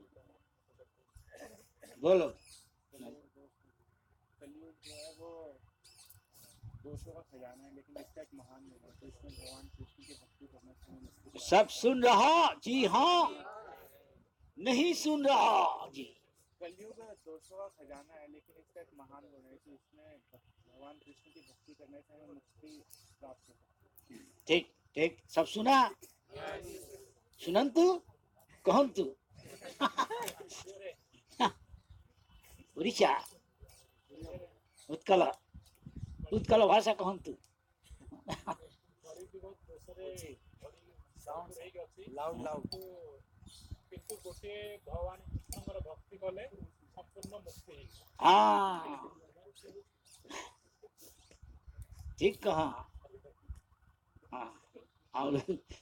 Bolo. कलयुग जो है वो दोषों का खजाना है, लेकिन इसका एक महान गुण है, तो इसमें भगवान कृष्ण की भक्ति करना चाहिए। सब सुन रहा? जी हाँ. नहीं सुन रहा? जी. कलयुग दोषों का खजाना है, लेकिन इसका एक महान गुण है, कि इसमें भगवान कृष्ण की भक्ति करने से हमें मुक्ति प्राप्त हो सकती है। ठीक ठीक सब सुना? सुनन्तु कहन्तु. उड़ीसा उत्कल उत्कल भाषा कहन्तु. କିନ୍ତୁ ଗୋଟିଏ ଭଗବାନ କୃଷ୍ଣଙ୍କର ଭକ୍ତି କଲେ ସମ୍ପୂର୍ଣ୍ଣ ମୁକ୍ତି ହେଇଯିବ। हाँ ठीक कहा. हाँ और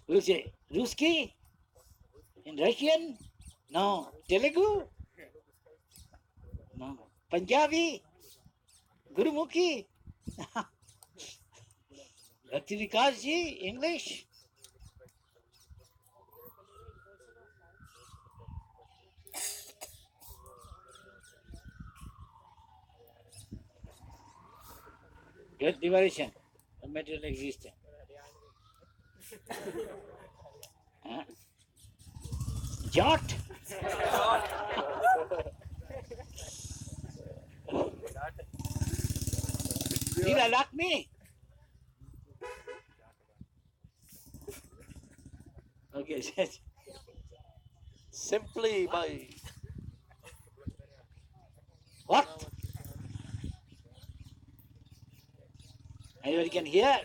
रूस की in Russian? No. Telugu? No. Punjabi? Gurumukhi? Bhakti Vikas ji, English? Get liberation of material existence. Huh? Jot? Did I lock me? Okay, Simply by what? Anybody can hear?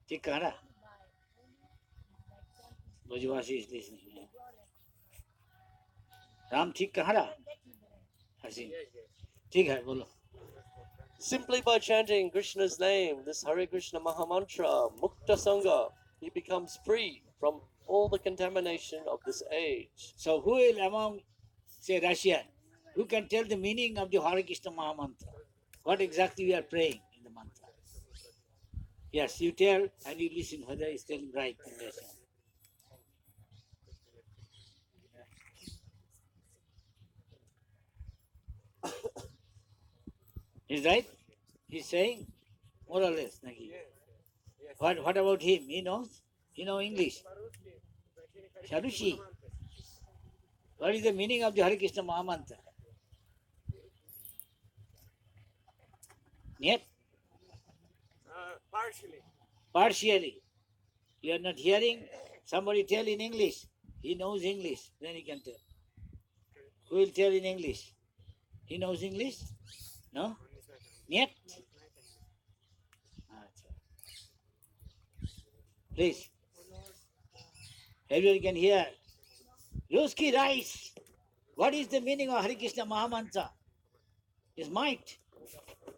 ठीक कह रहा. Bhojwasi is listening. राम ठीक कह रहा. हसीन. ठीक है बोलो. simply by chanting Krishna's name, this Hare Krishna Mahamantra, Mukta Sangha, he becomes free from all the contamination of this age. So who will among, say, Russian, who can tell the meaning of the Hare Krishna Mahamantra? What exactly we are praying in the mantra? Yes, you tell and you listen whether it's telling right in Russian. Is right? He's saying more or less. Naki. What about him? He knows? He knows English. Sharushi. What is the meaning of the Hare Krishna Mahamantra? Yet? Partially. You are not hearing? Somebody tell in English. He knows English. Then he can tell. Who will tell in English? He knows English? No? Yet? Please. Everyone can hear. Ruski rice. What is the meaning of Hare Krishna Mahamantra? Is might.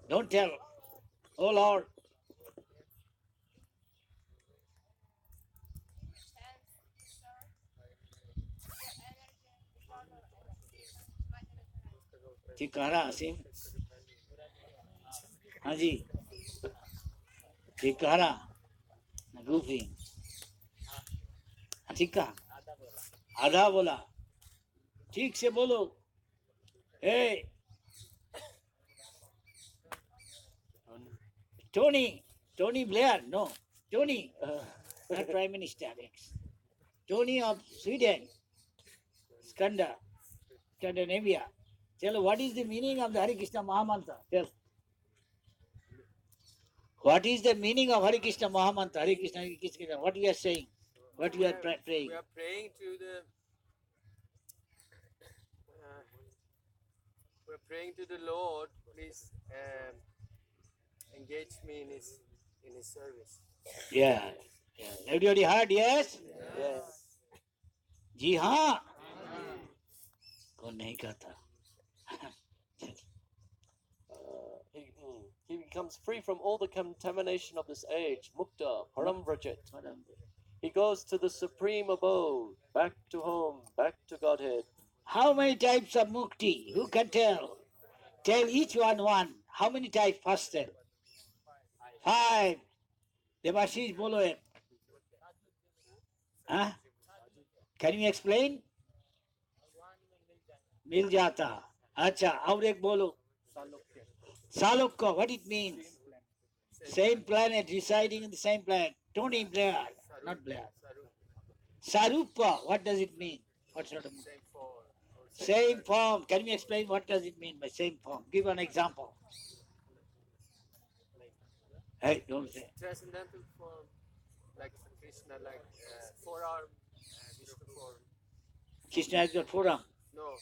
Don't tell. Oh Lord. ठीक कह रहा असीम. हाँ जी ठीक कह रहा. Goofy ठीक कहा. आधा बोला. ठीक से बोलो. हे Tony Blair, no. Tony, not Prime Minister. Tony of Sweden, Scandinavia. Tell what is the meaning of the Hare Krishna Mahamantra? Tell. What is the meaning of Hare Krishna Mahamantra? Hare Krishna, Hare Krishna. What we are saying? What we are praying? We are praying to the praying to the Lord, please engage me in His service. Yeah. Everybody heard? Yes. Yes. जी हाँ. कौन नहीं कहता? He becomes free from all the contamination of this age. Mukta, Param Vrajet. He goes to the supreme abode, back to home, back to Godhead. How many types of mukti? Who can tell? Tell each one. How many types? First tell. 5. Devashish bolo it. Huh? Can you explain? मिल जाता. अच्छा, और एक बोलो. Salukya. What it means? Same planet, residing in the same planet. Tony Blair, not Blair. Sarupa. What does it mean? What sort of? Same form. Can you explain what does it mean by same form? Give an example. Hey, don't say. Transcendental form, like Krishna, like forearm, Vishnu form. Krishna has got forearm. No.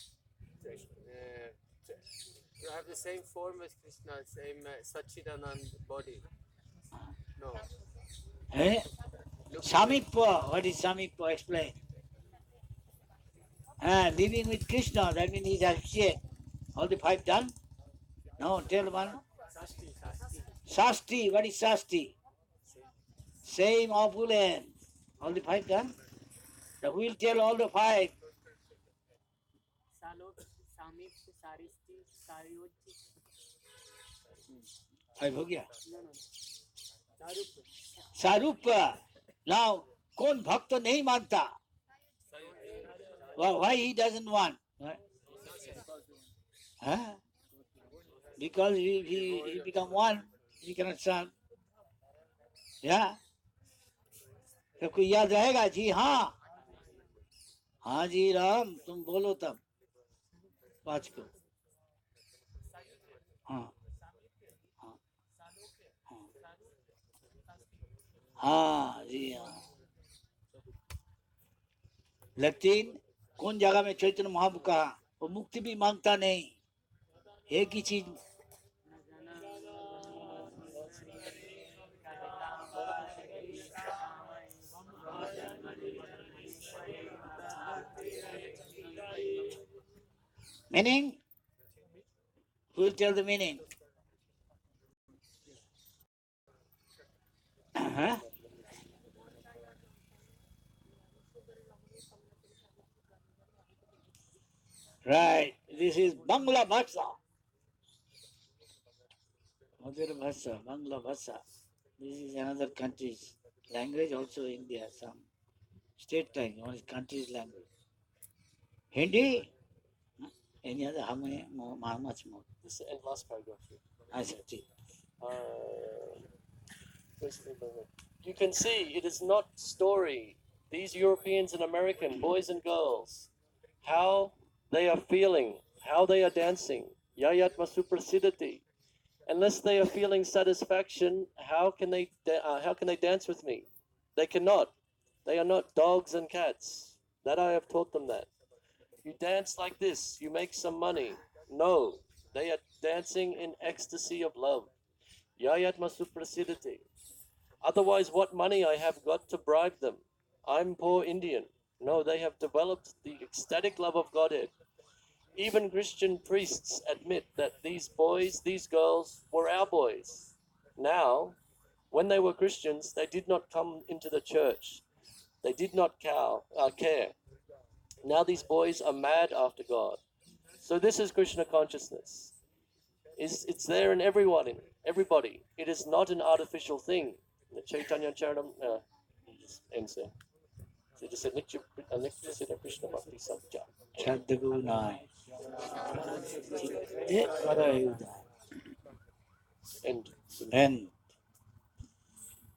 You have the same form as Krishna, same Satchidanand body. No. Eh? Samippa. What is Samippa? Explain. Living with Krishna, that means he's associate. All the 5 done? No, tell one. Sasti. What is Sasti? Same opulence. All the 5 done? The will tell all the 5. Salok सामीप सारिस्ती सारियोज्य 5 हो गया. सारूप Sarupa. Now, कौन भक्त नहीं मानता? Why he doesn't want? Huh? Because he become one, he cannot serve. Yeah. तो कोई याद रहेगा? जी हाँ. हाँ जी राम, तुम बोलो तब. 5 को. हाँ. हाँ जी हाँ. लेकिन कौन जगह में चैतन्य महाप्रभु कहा वो मुक्ति भी मांगता नहीं. एक ही चीज. Meaning? Who will tell the meaning? Huh? Right. This is Bangla Bhasha. Madhura Bhasha, Bangla Bhasha. This is another country's language, also India, some state language, one is country's language. Hindi? Any other? How many more? How much more? This and last paragraph. I said, see. You can see it is not story. These Europeans and American boys and girls, how they are feeling, how they are dancing. Yayatma suprasidati. Unless they are feeling satisfaction, how can they dance with me? They cannot. They are not dogs and cats. That I have taught them that. You dance like this, you make some money. No, they are dancing in ecstasy of love. Yayatma suprasidati. Otherwise, what money I have got to bribe them? I'm poor Indian. No, they have developed the ecstatic love of Godhead. Even Christian priests admit that these boys, these girls, were our boys. Now, when they were Christians, they did not come into the church. They did not care. Now these boys are mad after God. So this is Krishna consciousness. It's there in everybody. It is not an artificial thing. The Chaitanya Charanam ends there. So just said Nitya Krishna Bhakti Sabja. Sadguna. And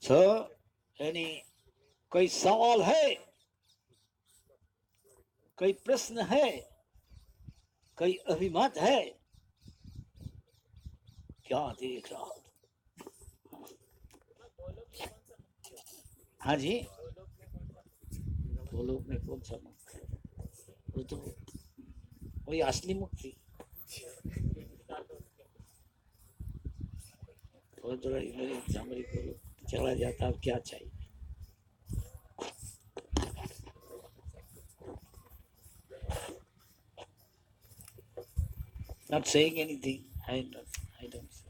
so, कोई सवाल है? कोई प्रश्न है? कोई अभिमत है? क्या देख रहा? हाँ जी. वो लोग में कौन सा मुक्ति? वो तो वही असली मुक्ति. थोड़ा समरी करो, चला जाता, अब क्या चाहिए? Not saying anything. I don't say.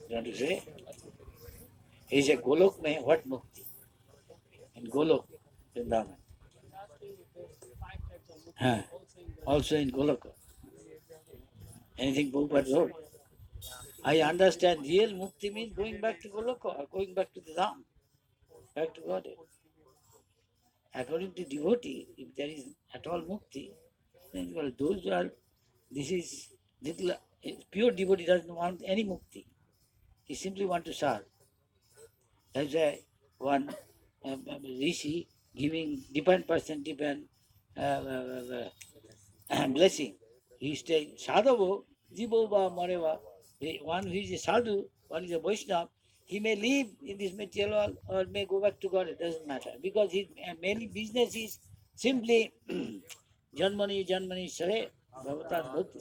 You want to say? He said, Golok mein what mukti? In Golok, Vrindavan. Asking if there's 5 types of mukti Huh. also in the Also in Golok. Anything Prabhupada wrote. I understand real mukti means going back to Goloka or going back to the Dham, back to God. According to devotee, if there is at all mukti, then well, those who are, this is little, pure devotee doesn't want any mukti. He simply want to serve. That's why one rishi giving different person different blessing. He said, Sadhavo, Jibova, Mareva, one who is a sadhu, one is a Vaishnava, he may live in this material world or may go back to God, it doesn't matter. Because his mainly business is simply Janmani, Sare, Bhavatas Bhakti.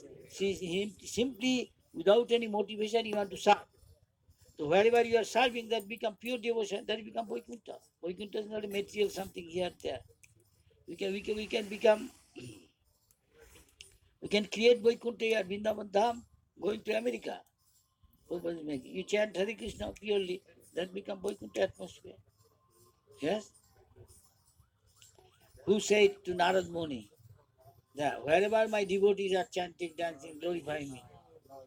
Him simply without any motivation, you want to serve. So wherever you are serving, that become pure devotion, that become Vaikuntha. Vaikuntha is not a material something here there. We can become, we can create Vaikuntha here, Vrindavan Dham, going to America. You chant Hare Krishna purely, that become Vaikuntha atmosphere. Yes? Who said to Narad Muni, that wherever my devotees are chanting, dancing, glorifying me,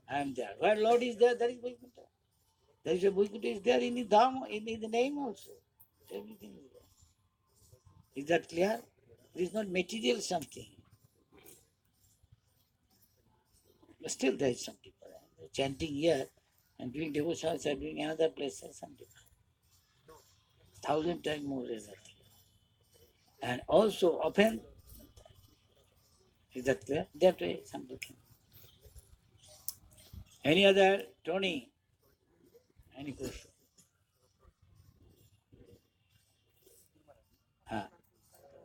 I am there. Where Lord is there, there is Vaikuntha. There is a Vaikuntha is there in the Dham, in the name also. Everything is there. Is that clear? It is not material something. But still there is some people chanting here and doing devotions and doing another place, some people. 1,000 times more result. And also often, is that clear? That way some people. Any other, Tony? Any question?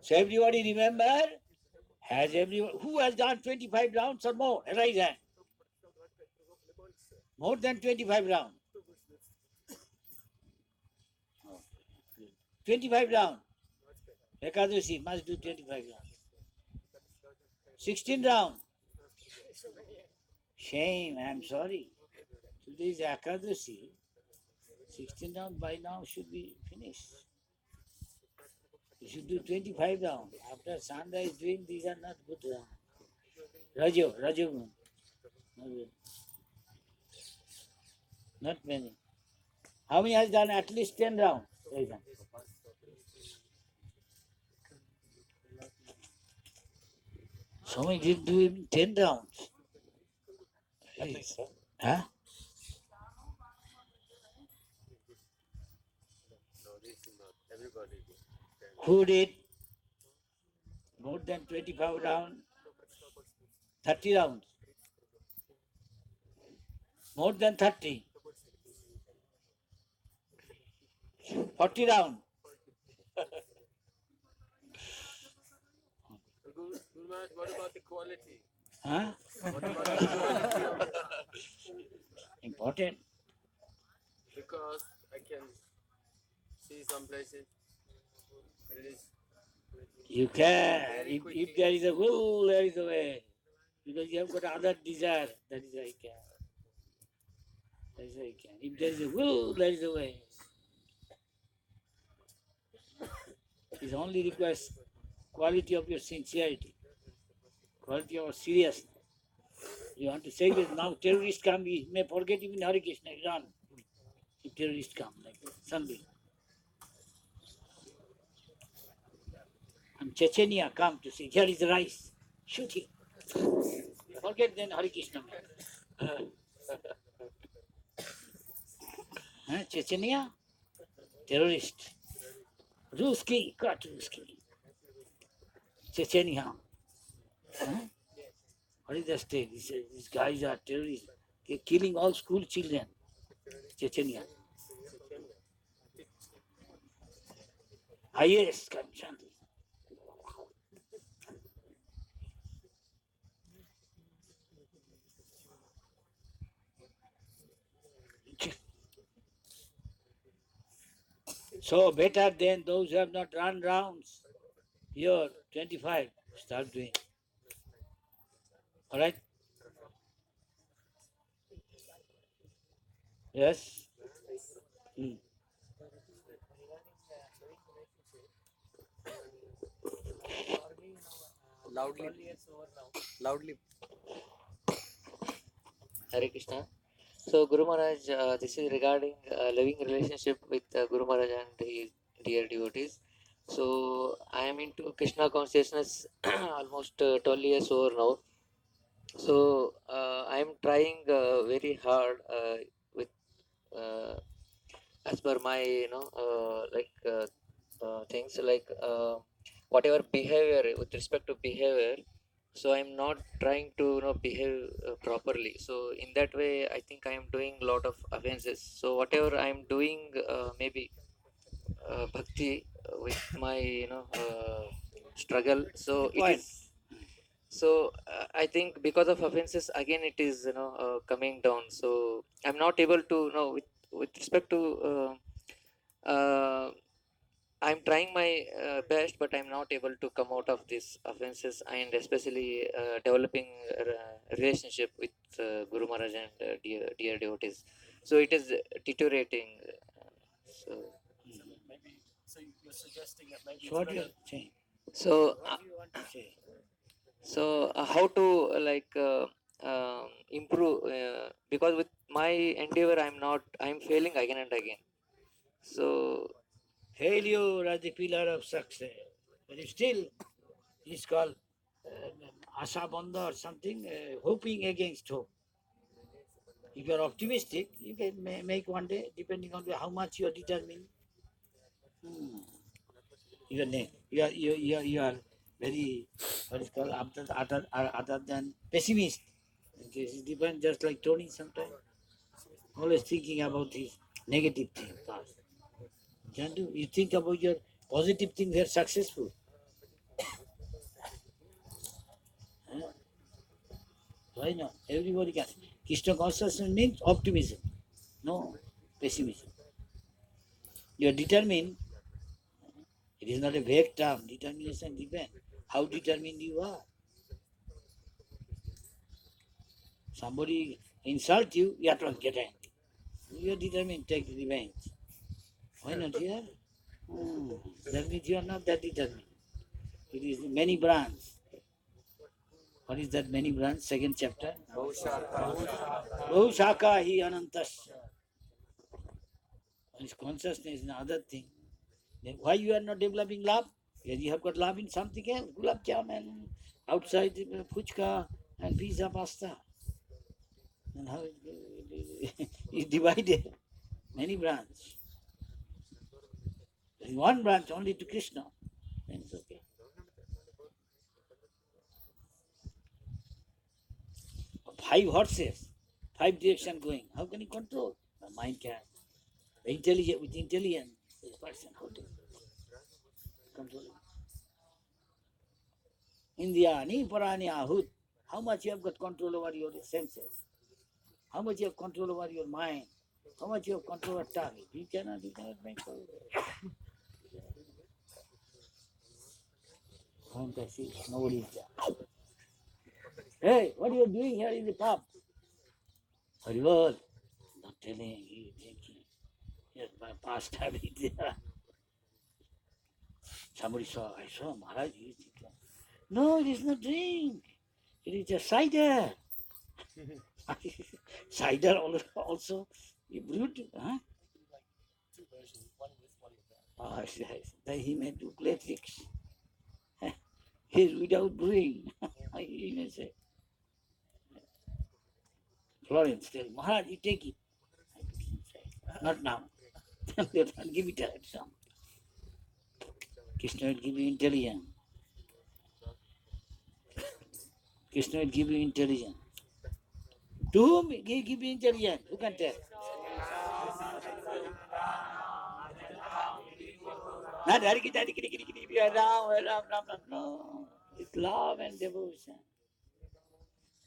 So everybody remember, has everyone, who has done 25 rounds or more? Raise hand. More than 25 rounds. 25 rounds. Ekadashi must do 25 rounds. 16 rounds. Shame, I'm sorry. Today is Ekadashi. 16 rounds by now should be finished. You should do 25 rounds. After sunrise doing, these are not good rounds. Raju. Not many. How many has done at least 10 rounds? So many did do even 10 rounds. At least, huh? Huh? Who did more than 25 rounds? 30 rounds. More than 30. 40 rounds. What about the quality? Huh? What about the quality of it? Important. Because I can see some places it is You can. very If quickly. there is a will, there is a way. Because you have got other desire, that is why you can. That is why you can. If there is a will, there is a way. It only requires quality of your sincerity, quality of your seriousness. You want to say that now terrorists come, we may forget even Hare Krishna, run. If terrorists come like that, Sunday. And Chechnya come to say, here is the rice, shoot him. Forget then Hare Krishna. Chechnya, terrorist. Ruski, cut Ruski. Chechnya. What is the state? These guys are terrorists. They're killing all school children. Chechnya. Highest country. So better than those who have not run rounds. Here, 25, start doing. All right? Yes? Hmm. Loudly. Loudly. Hare Krishna. So Guru Maharaj, this is regarding loving relationship with Guru Maharaj and his dear devotees. So I am into Krishna consciousness almost 12 years over now. So I am trying very hard with uh, as per my things like whatever behavior with respect to behavior. So I'm not trying to behave properly. So in that way I think I am doing a lot of offenses. So whatever I am doing maybe bhakti with my struggle, so Good it point. is. So I think because of offenses again it is coming down. So I'm not able to with respect to uh, I'm trying my best, but I'm not able to come out of these offenses, and especially developing relationship with Guru Maharaj and dear devotees. So it is deteriorating. So, So you're suggesting that maybe So what you are saying? so, What do you want to say? how to improve? Because with my endeavor, I'm failing again and again. So Failure as the pillar of success. But still, it's called Asha Bandha or something, hoping against hope. If you are optimistic, you can make one day, depending on how much you are determined. Hmm. You are very, what is called, other than pessimist. This is different, just like Tony sometimes. Always thinking about his negative thing first. Can't do. You think about your positive thing, they are successful. Huh? Why not? Everybody can. Krishna consciousness means optimism, no pessimism. You are determined. It is not a vague term. Determination depends how determined you are. Somebody insult you, you have to get angry. You are determined to take revenge. Why not here? Hmm. That means you are not that determined. It is many branches. What is that many branch? Second chapter. Bahu shaka hi anantas. His consciousness is another thing. Then why you are not developing love? Because you have got love in something else. Gulab jam and outside fuchka and pizza pasta. And how it is divided. Many branches. There is one branch only to Krishna. Then it's okay. 5 horses, 5 direction going. How can you control? The mind can. The intelligent with intelligence, this person how to control it. India, ni parani ahut. How much you have got control over your senses? How much you have control over your mind? How much you have control over tongue? You cannot make control. Nobody is there. Hey, what are you doing here in the pub? Haribol. Not telling you thinking. Yes, my past habit there. Somebody saw, I saw Maharaj, he is thinking. No, it is not drink. It is a cider. Cider also, you brewed, huh? two versions, one with one without. Ah, yes. Then he made to play tricks. He's without brewing. He may say, Florence tell Maharaj, you take it. I couldn't say, not now. Let not give it at some. Krishna will give you intelligence. Krishna will give you intelligence. To whom he give you intelligence? Who can tell? Not Ram. No. It's love and devotion.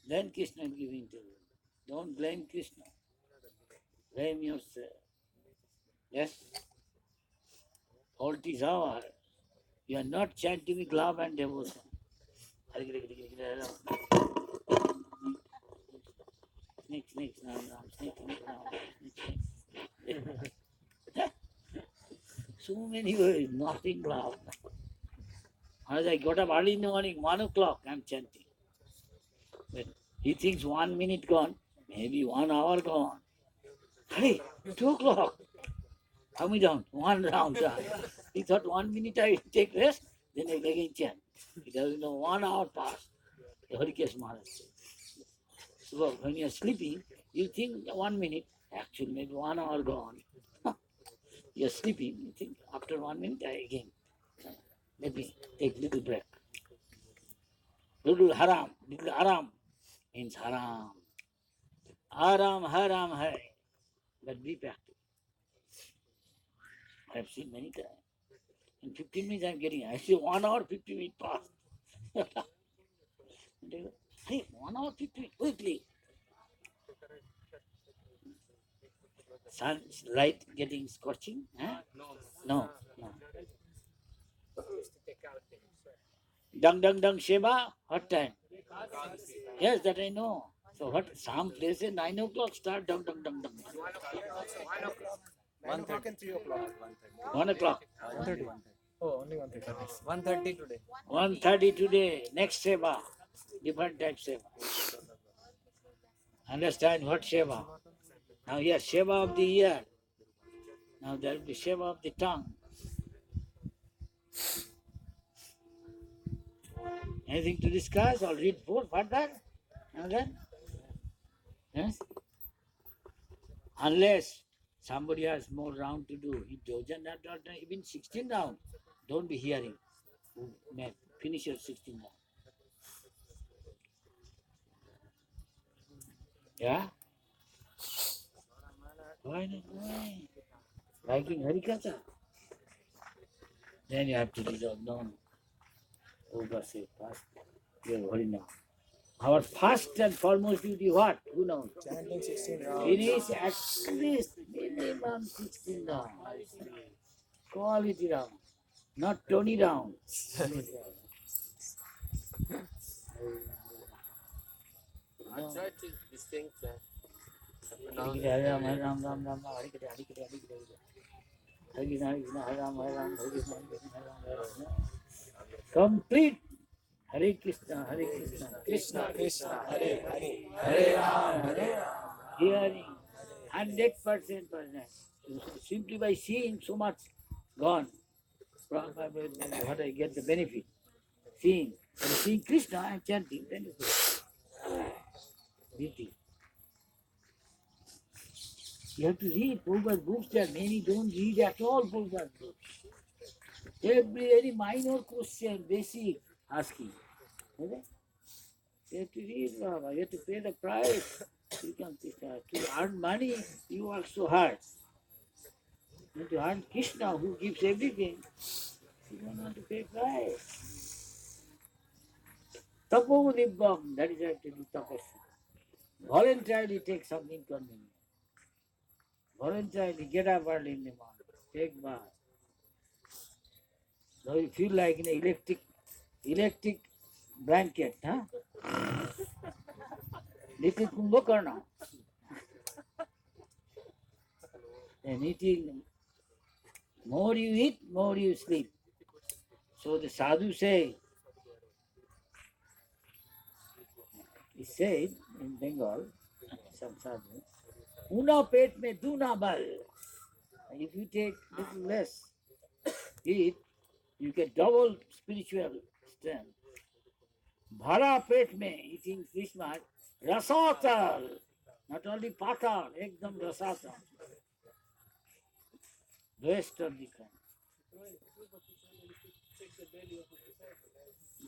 Then Krishna will give you intelligence. Don't blame Krishna. Blame yourself. Yes? Fault is our. You are not chanting with love and devotion. Hare Krishna, Hare Krishna, Hare Rama. Snake, Ram, snake, Ram, snake. So many words, nothing love. As I got up early in the morning, 1 o'clock, I'm chanting. But he thinks 1 minute gone, maybe 1 hour gone. Hey, 2 o'clock. Coming down, one round done. He thought 1 minute I take rest, then I again chant. He doesn't know 1 hour passed. The Harikesh Maharaj said. So when you're sleeping, you think 1 minute, actually maybe 1 hour gone. You're sleeping, you think after 1 minute I again. Let me take little break. Little aram means haram. Haram, hai. But be practical. I have seen many times. In 15 minutes I'm getting, I say 1 hour, 50 minutes passed. Hey, 1 hour, 50 minutes, quickly. Sun's light getting scorching? Huh? No. Dung, Sheba, what time? Yes, that I know. So what, some places 9 o'clock start, dung. 1:30 and 3 o'clock. 1 o'clock. 1:30. Oh, only 1:30. 1:30 today. 1:30 today, next Sheba, different type Sheba. Understand what Sheba? Now here, Sheba of the ear. Now there will be Sheba of the tongue. Anything to discuss or read further? And then? Yes? Unless somebody has more round to do. He doesn't have done even 16 round. Don't be hearing. Finish your 16 round. Yeah? Why not? Why? Liking Harikatha? Then you have to resolve. No. Over say fast. You are worried now. Our first and foremost duty what? Who knows? Chanting 16 rounds. Finish at least minimum 16 rounds. Quality round. Not 20 rounds. I try to distinct that. Hare Ram, Hare Ram, Ram Ram, Hare Krishna, Hare Krishna, Hare Krishna, Hare Krishna, Hare Ram, Hare Ram, Hare Krishna, Hare Krishna, Hare Krishna. Complete Hare Krishna, Hare Krishna, Krishna Krishna, Hare Hare. Hare Ram, Hare Ram. Hearing 100%. Simply by seeing so much gone. What I get the benefit. Seeing. When seeing Krishna and chanting, then it's beauty. You have to read Prabhupada's books. There are many don't read at all Prabhupada's books. Very minor question, basic asking. Okay? You have to read, Baba. You have to pay the price. You can to earn money, you work so hard. You have to earn Krishna who gives everything. You don't have to pay price. Tapo nibbam, that is why to do tapasya. Voluntarily take something convenient. Voluntarily get up early in the morning, take bath. Now you feel like in an electric blanket, huh? Little kumbhakarna. And eating, more you eat, more you sleep. So the sadhu say, he said in Bengal, some sadhu, una pet mein duna bal. If you take little less, eat, you get double spiritual strength. Bhara pet mein, eating this much, rasatal, not only patal, ekdam rasatal. Rest of the kind.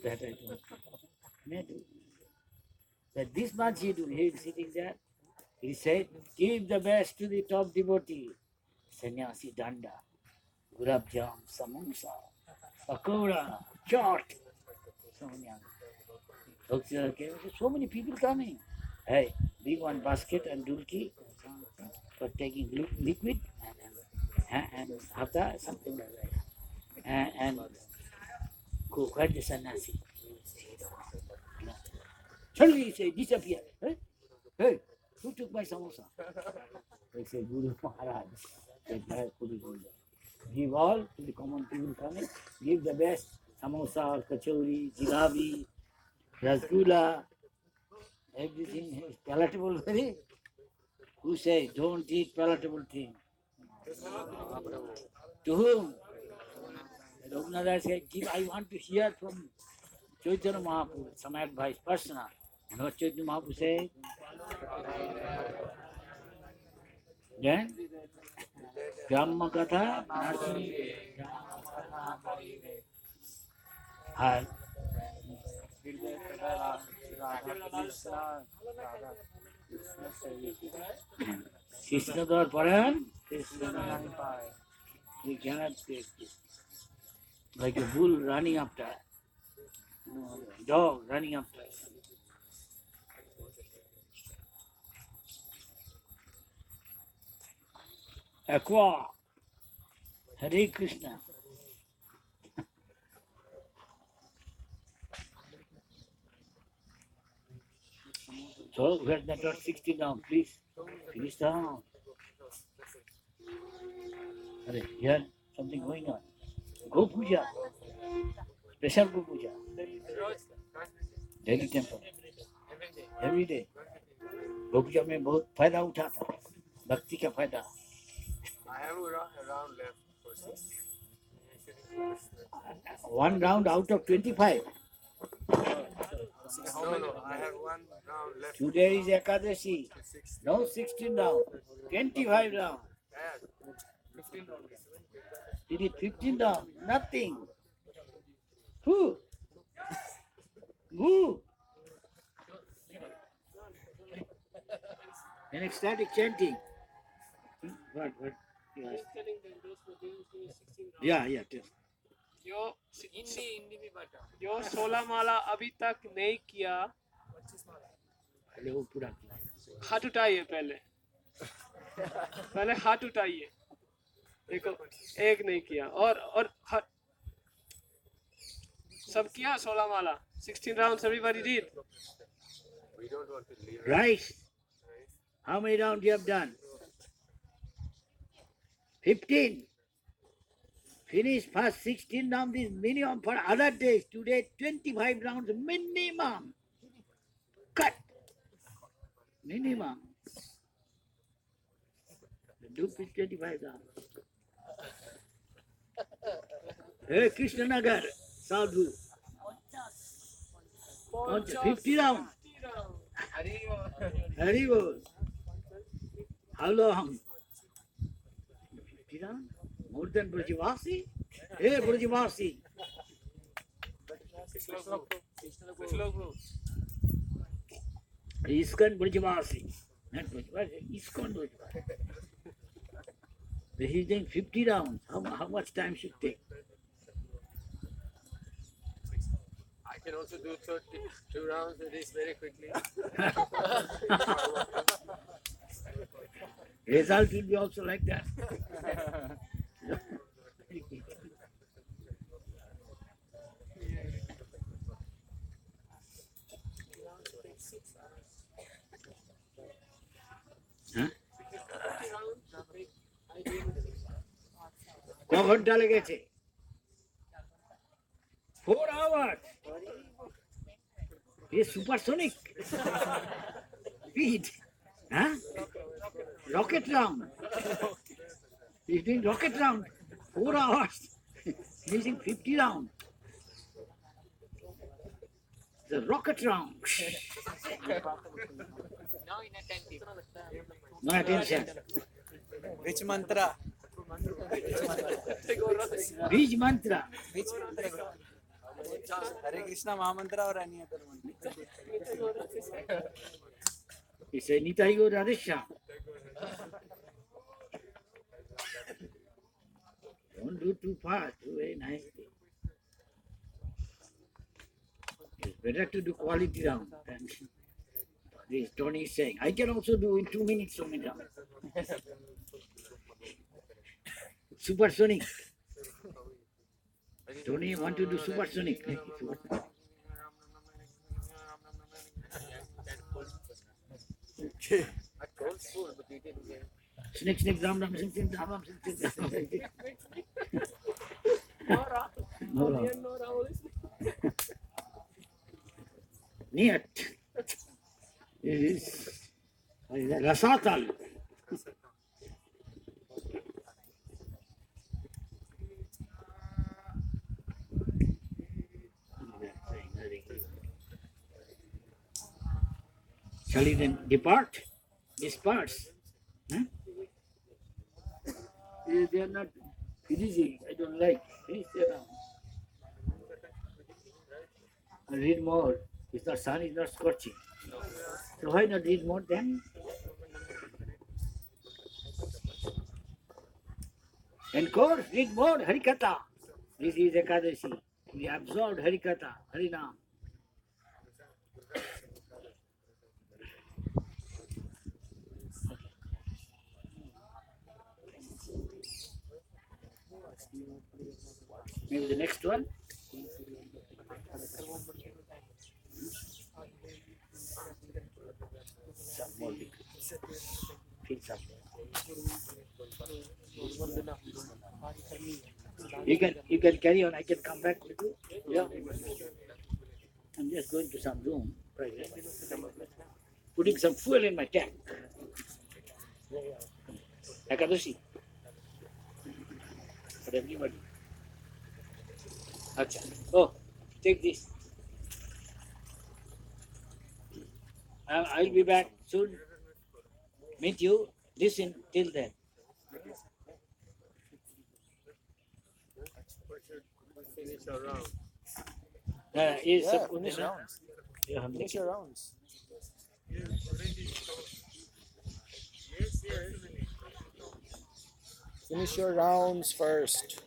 That I don't may do. But this much he do, he is sitting there. He said, give the best to the top devotee. Sannyasi danda, gulab jam, samosa, pakoda, chaat. So many people coming. Hey, bring one basket and dulki for taking liquid and hata, something like that. and go where the sannyasi. Suddenly he say, disappear. Hey, hey, who took my samosa? They say, Guru Maharaj. They Maharaj put it in there. Give all to the common people coming. Give the best samosa, kachori, jalebi, rasgulla, everything is palatable very. Who say don't eat palatable thing? To whom? Raghunath said, give, I want to hear from Chaitanya Mahaprabhu, some advice, personal. And what Chaitanya Mahaprabhu said? Then, Brahma Katha, Narsi, and Hriday Sada Radha Krishna Radha Krishna Sevi. Krishna Dwar Paran, Krishna Nani Pai. we cannot take this. Like a bull running after, dog running after. Aqua, Hare Krishna. So, where's that dot 60 down, please? Finish down. Hare, here, something going on. Go puja. Special go puja. Daily temple. Every day. गो पूजा में बहुत फायदा उठाता है भक्ति का फायदा I have around left for 6. 1 round out of 25 No, I have 1 round left. today is Ekadashi no 16 round 25 round Yeah, 15 round. did it 15 round nothing who and ecstatic chanting what you asked? telling them those who didn't finish 16 rounds. yeah tell. जो 16 माला अभी तक नहीं किया पहले वो पूरा किया हाथ उठाइए पहले हाथ उठाइए देखो एक नहीं किया और सब किया 16 माला 16 rounds everybody did We don't want to leave. Rice. How many rounds you have done? 15. Finish first 16 rounds is minimum for other days. Today 25 rounds minimum. Cut. Minimum. Do 25 rounds. Hey Krishnanagar, Sadhu. 50 rounds. Haribol. How long? 50 rounds? More than Brajavasi? Hey, Brajavasi. ISKCON Brajavasi. Not Brajavasi, ISKCON Brajavasi. He is doing 50 rounds. How much time should take? I can also do 32 rounds of this very quickly. Result will be also like that. Huh? ক ঘন্টা লেগেছে 4 hours. It's supersonic speed. Huh? Rocket round. He's doing rocket round. 4 hours. Using 50 round. The rocket round. No attention. Which mantra? Beach mantra. Which mantra? Hare Krishna Mahamantra or any other mantra? He said, Nitai go Radhisha. Don't do too fast. Do very nicely. It's better to do quality round than this Tony is saying. I can also do in 2 minutes so many rounds. Supersonic. Tony want to do supersonic. Snick, snick, ram, ram, snick, snick, ram, ram, snick, snick, ram, ram. No, no. Niet. It is Rasatal. Shall he then depart? Disperse. Huh? They are not easy. I don't like. Please stay down. Read more. It's not sun is not scorching. So why not read more then? Encore, read more Harikatha. This is Ekadashi. We absorbed Harikatha, Harinam. Maybe the next one. Some more liquid. Feel something. You can carry on. I can come back with you. Yeah. I'm just going to some room, private, putting some fuel in my tank. Ekadashi. For everybody. Acha. Oh, take this. I'll be back soon. Meet you. Listen till then. Finish our round. Is Yeah, finish rounds. Finish your rounds. Finish your rounds first.